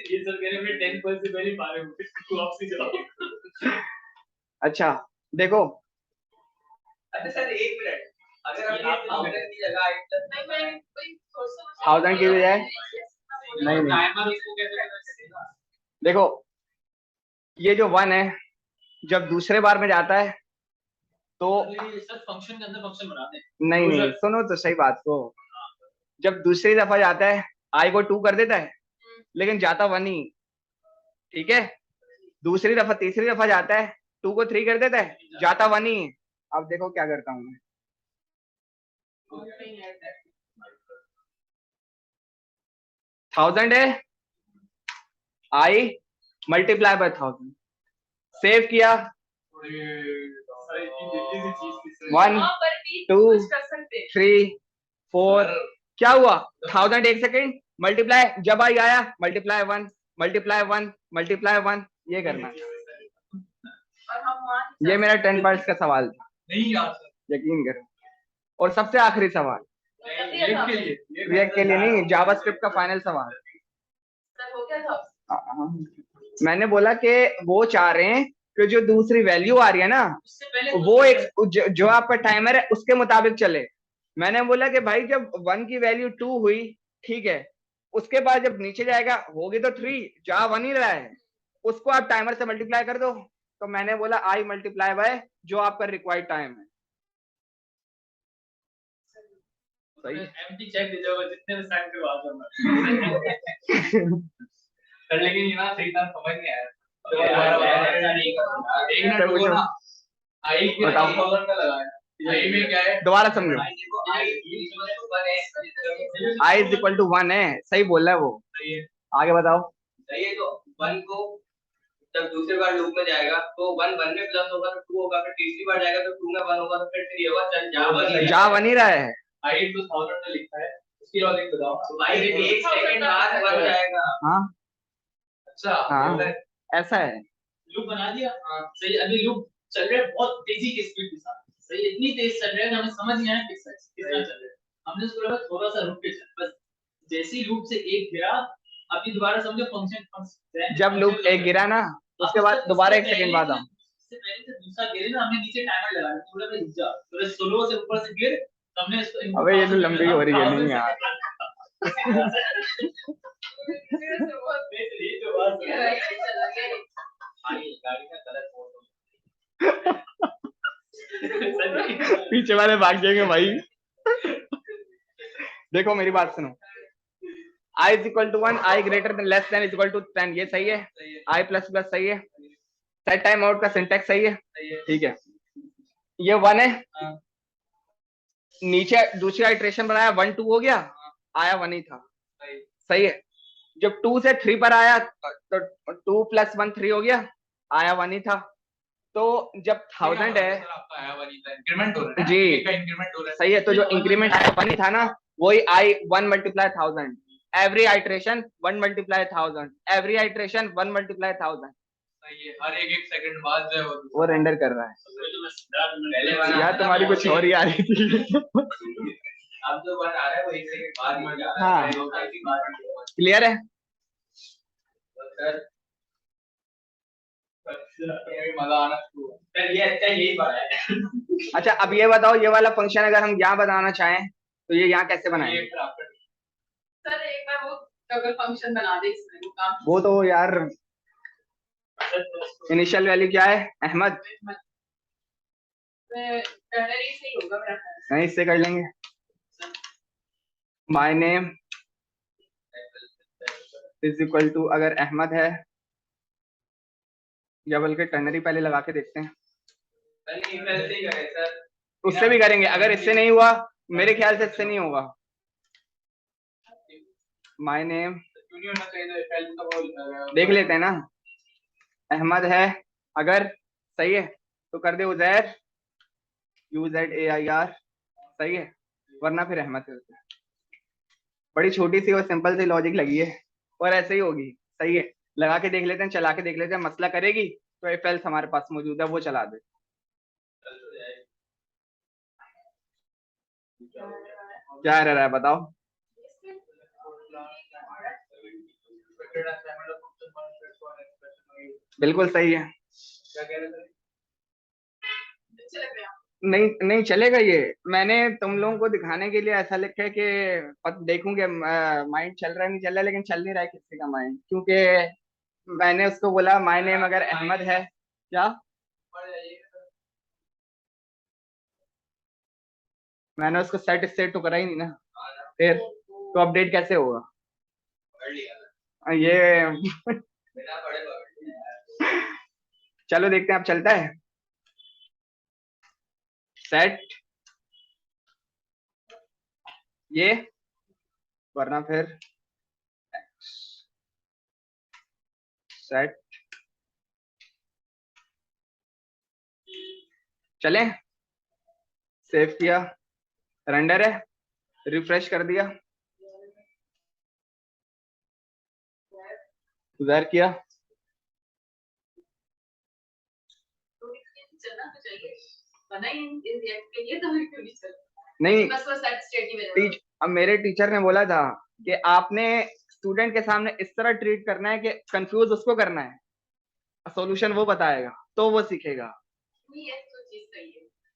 ये सर मेरे में 10% से पहले पारे हुए तू आपसे जवाब अच्छा देखो, अच्छा सर 1 मिनट, अगर हम ये 1000 की जगह 1 1000 की बजाय नहीं। टाइमर इसको कैसे पता चलेगा देखो ये जो 1 है जब दूसरे बार में जाता है तो ये सर फंक्शन के अंदर फंक्शन बनाते हैं नहीं सुनो तो सही बात को, जब दूसरी दफा जाता है आई को 2 कर देता है लेकिन जाता 1 ही, ठीक है। दूसरी दफा तीसरी दफा जाता है 2 को 3 कर देता है, जाता 1 ही। अब देखो क्या करता हूँ मैं, 1000 है, आई मल्टीप्लाई बाय 1000, सेव किया, 1 2 3 4, क्या हुआ 1000 1 सेकेंड मल्टीप्लाई, जब आई आया मल्टीप्लाई 1 मल्टीप्लाई 1 मल्टीप्लाई 1, ये करना। ये मेरा 10 पार्ट्स का सवाल था, नहीं यार सर, यकीन करो। और सबसे आखिरी सवाल, रिएक्ट के लिए, रिएक्ट के लिए नहीं, जावास्क्रिप्ट का फाइनल सवाल। मैंने बोला कि वो चाह रहे हैं कि जो दूसरी वैल्यू आ रही है ना उससे पहले वो एक जो आपका टाइमर है उसके मुताबिक चले। मैंने बोला कि भाई जब 1 की वैल्यू 2 हुई, ठीक है, उसके बाद जब नीचे जाएगा होगी तो 3, जा 1 ही रहा है, उसको आप टाइमर से मल्टीप्लाई कर दो। तो मैंने बोला आई मल्टीप्लाई बाय जो आपका रिक्वायर्ड टाइम है। सही एम्प्टी चेक दे जाओगे जितने में साइन करवा दूंगा सर लेकिन ये ना सही तरह समझ नहीं आया। तो यार, एक मिनट रुको ना, आई के बताओ। 1000 का लगाया, आई में क्या है? दोबारा समझो, आई इज इक्वल टू 1 है, सही बोल रहा है वो, सही है, आगे बताओ। सही है। तो 1 को जब दूसरी बार लूप में जाएगा तो 1 1 में प्लस होगा तो 2 होगा, फिर तीसरी बार जाएगा तो 2 में 1 होगा तो फिर 3 होगा, चल जा 1 ही रहा है। आई तो 1000 में लिखा है, उसकी लॉजिक बताओ। तो भाई 1 सेकंड बाद 1 जाएगा। हाँ अच्छा हाँ ऐसा है। लूप बना दिया सही। अभी लूप चल रहा है बहुत तेजी की स्पीड के साथ, सही इतनी तेज चल रहा है कि हमें समझ नहीं आया कितना चल रहा है। हमने उसको लगा थोड़ा सा रुक के चल, बस जैसे ही लूप से एक गिरा अभी दोबारा समझो फंक्शन जब लूप एक गिरा ना उसके बाद दोबारा 1 सेकंड बाद आओ। इससे पहले तो दूसरा गिरे ना, हमने नीचे टाइमर लगा दिया थोड़ा रुक जा, थोड़ा स्लो से ऊपर से गिर, हमने इसको अबे ये तो लंबी हो रही है नहीं यार। गाड़ी का कलर फोटो पीछे वाले भाग जाएंगे भाई। देखो मेरी बात सुनो, i is equal to 1, i greater than less than is equal to 10, ये सही है। i प्लस प्लस सही है। सेट टाइम आउट का सिंटैक्स सही है, ठीक है। ये 1 है, नीचे दूसरा इटरेशन बनाया 1 2 हो गया, आया 1 ही था, सही है। जब 2 से 3 पर आया तो 2 + 1 3 हो गया, आया 1 ही था। तो जब 1000 है इंक्रीमेंट हो रहा है जी इंक्रीमेंट हो रहा है, सही है, तो जो इंक्रीमेंट आया 1 ही था ना, वही i 1 multiply 1000, every iteration 1 multiply 1000, every iteration 1 multiply 1000। सही है, हर एक सेकंड बाद जो है वो रेंडर कर रहा है। पहले वाला यार तुम्हारी कुछ और ही आ रही थी। अब जो बात आ रहा है वो 1 सेकंड बाद में जा रहा हाँ। है। क्लियर है? मजा आना शुरू हुआ। सर ये अच्छा यही बात है। अच्छा अब ये बताओ, ये वाला फंक्शन अगर हम यहाँ बनाना चाहें तो ये यहाँ कैसे बनाएंगे? ये फिर आपका सर एक बार वो अगर फंक्शन बना दे इसमें वो काम वो तो यार इनिशियल वैल्यू क्या है अहमद? टर्नरी से ही होगा मेरा ख्याल से। नहीं इससे कर लेंगे, my name is equal to, अगर अहमद है या बल्कि टर्नरी पहले लगा के देखते हैं, पहले ईमेल से ही करें सर, उससे भी करेंगे। अगर इससे नहीं हुआ, मेरे ख्याल से इससे नहीं होगा। माय नेम क्यों नहीं होना चाहिए? तो पहले तो वो देख लेते हैं ना, अहमद है, अगर सही है तो कर दे उजैर, UZAIR, सही है, वरना फिर अहमद है। बड़ी छोटी सी और सिंपल सी लॉजिक लगी है, और ऐसे ही होगी। सही है, लगा के देख लेते हैं, चला के देख लेते हैं, मसला करेगी तो इफ एल्स हमारे पास मौजूद है, वो चला दे। क्या रहा है बताओ? बिल्कुल सही है। क्या कह रहे थे? नहीं नहीं चलेगा ये, मैंने तुम लोगों को दिखाने के लिए ऐसा लिखा है कि देखूंगे माइंड चल रहा है नहीं चल रहा है, लेकिन चल नहीं रहा है किसी का माइंड, क्योंकि मैंने उसको बोला माय नेम अगर अहमद है, क्या मैंने उसको सेट स्टेट तो करा ही नहीं ना, फिर तो अपडेट कैसे होगा पढ़ लिया ये? बिना पढ़े पढ़ लिया। चलो देखते हैं अब चलता है सेट ये, वरना फिर सेट। चले, सेव किया, रेंडर है, रिफ्रेश कर दिया, गुजार किया, नहीं अब मेरे टीचर ने बोला था कि आपने स्टूडेंट के सामने इस तरह ट्रीट करना है कि कंफ्यूज उसको करना है, सॉल्यूशन वो बताएगा तो वो सीखेगा।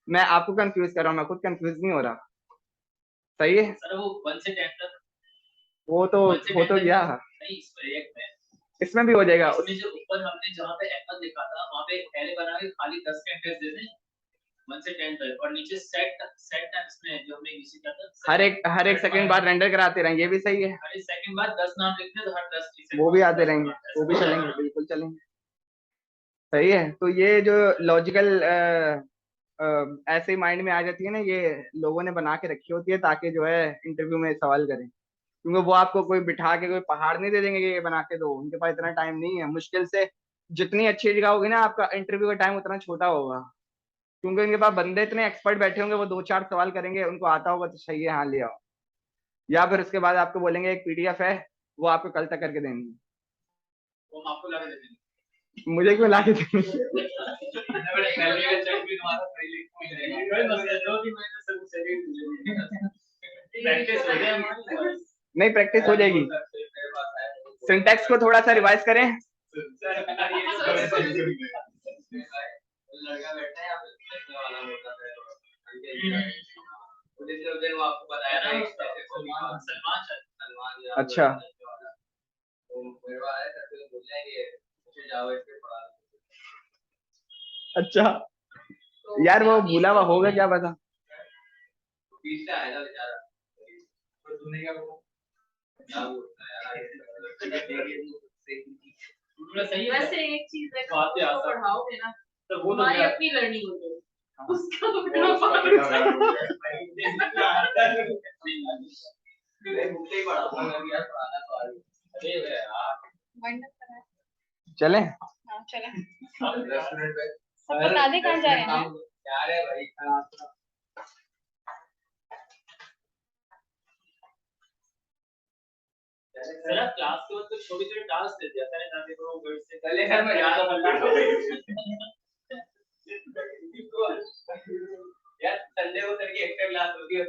मैं आपको कंफ्यूज कर रहा हूँ, मैं खुद कंफ्यूज नहीं हो रहा। सही है सर वो 1 से 10 तक वो तो गया, नहीं, इस रिएक्ट में इसमें भी हो जाएगा। इसमें जो ऊपर हमने जहाँ पे अहमद लिखा था वहाँ पे पहले बना के खाली 10 का एड्रेस दे दें 1 से 10 तक, और नीचे सेट टाइम्स में जो हमने नीचे क्या था हर एक सेकंड बाद रेंडर कराते रहेंगे, ये भी सही है। हर एक सेकंड बाद 10 नाम लिखते हैं तो हर 10 वो भी आते रहेंगे, वो भी चलेंगे, बिल्कुल चलेंगे। सही है, तो ये जो लॉजिकल ऐसे ही माइंड में आ जाती है ना, ये लोगों ने बना के रखी होती है ताकि जो है इंटरव्यू में सवाल करें, क्योंकि वो आपको कोई बिठा के कोई पहाड़ नहीं दे देंगे कि ये बना के दो, उनके पास इतना टाइम नहीं है। मुश्किल से जितनी अच्छी जगह होगी ना, आपका इंटरव्यू का टाइम उतना छोटा होगा, क्योंकि उनके पास बंदे इतने एक्सपर्ट बैठे होंगे, वो 2-4 सवाल करेंगे, उनको आता होगा तो सही है, हाँ ले आओ, या फिर उसके बाद आपको बोलेंगे एक PDF है, वो आपको कल तक करके देंगे। वो हम आपको लगा देंगे, मुझे क्यों ला के देंगे? बड़े पहले का चेक भी तुम्हारा सही लिखा जाएगा। कोई मसला 2-3 महीने से सही प्रैक्टिस हो जाए हमारी। नहीं प्रैक्टिस हो जाएगी, सिंटैक्स को थोड़ा सा रिवाइज करें। लड़का बैठा है, आप देखने वाला होता है, उस दिन वो आपको बताया ना सलमान। अच्छा तो मेरे को आया था, तो बोलने कि मुझे जाओ इस पे पढ़ा। अच्छा यार वो भूला हुआ होगा, क्या पता। बीच से आया था बेचारा, तो तूने क्या बोलता है यार, सही है। वैसे एक चीज है, बात पे उसको आता है। पढ़ाओगे ना तो वो हमारी तो अपनी लर्निंग हो जाएगी, हाँ। उसका तो बिना पढ़ा मैं मुझे ही पढ़ाऊंगा, मैं यार पढ़ाना तो आ रही है। अरे यार वाइंड अप करा है। चले हाँ चले, रेस्टोरेंट पे सब बता दे कहाँ जा रहे हैं। यार है भाई, सर क्लास के बाद तो छोटे-छोटे टास्क दे दिया था ताकि वो वर्ड से चले यार मैं याद यार संडे को सर की एक्स्ट्रा क्लास होती है।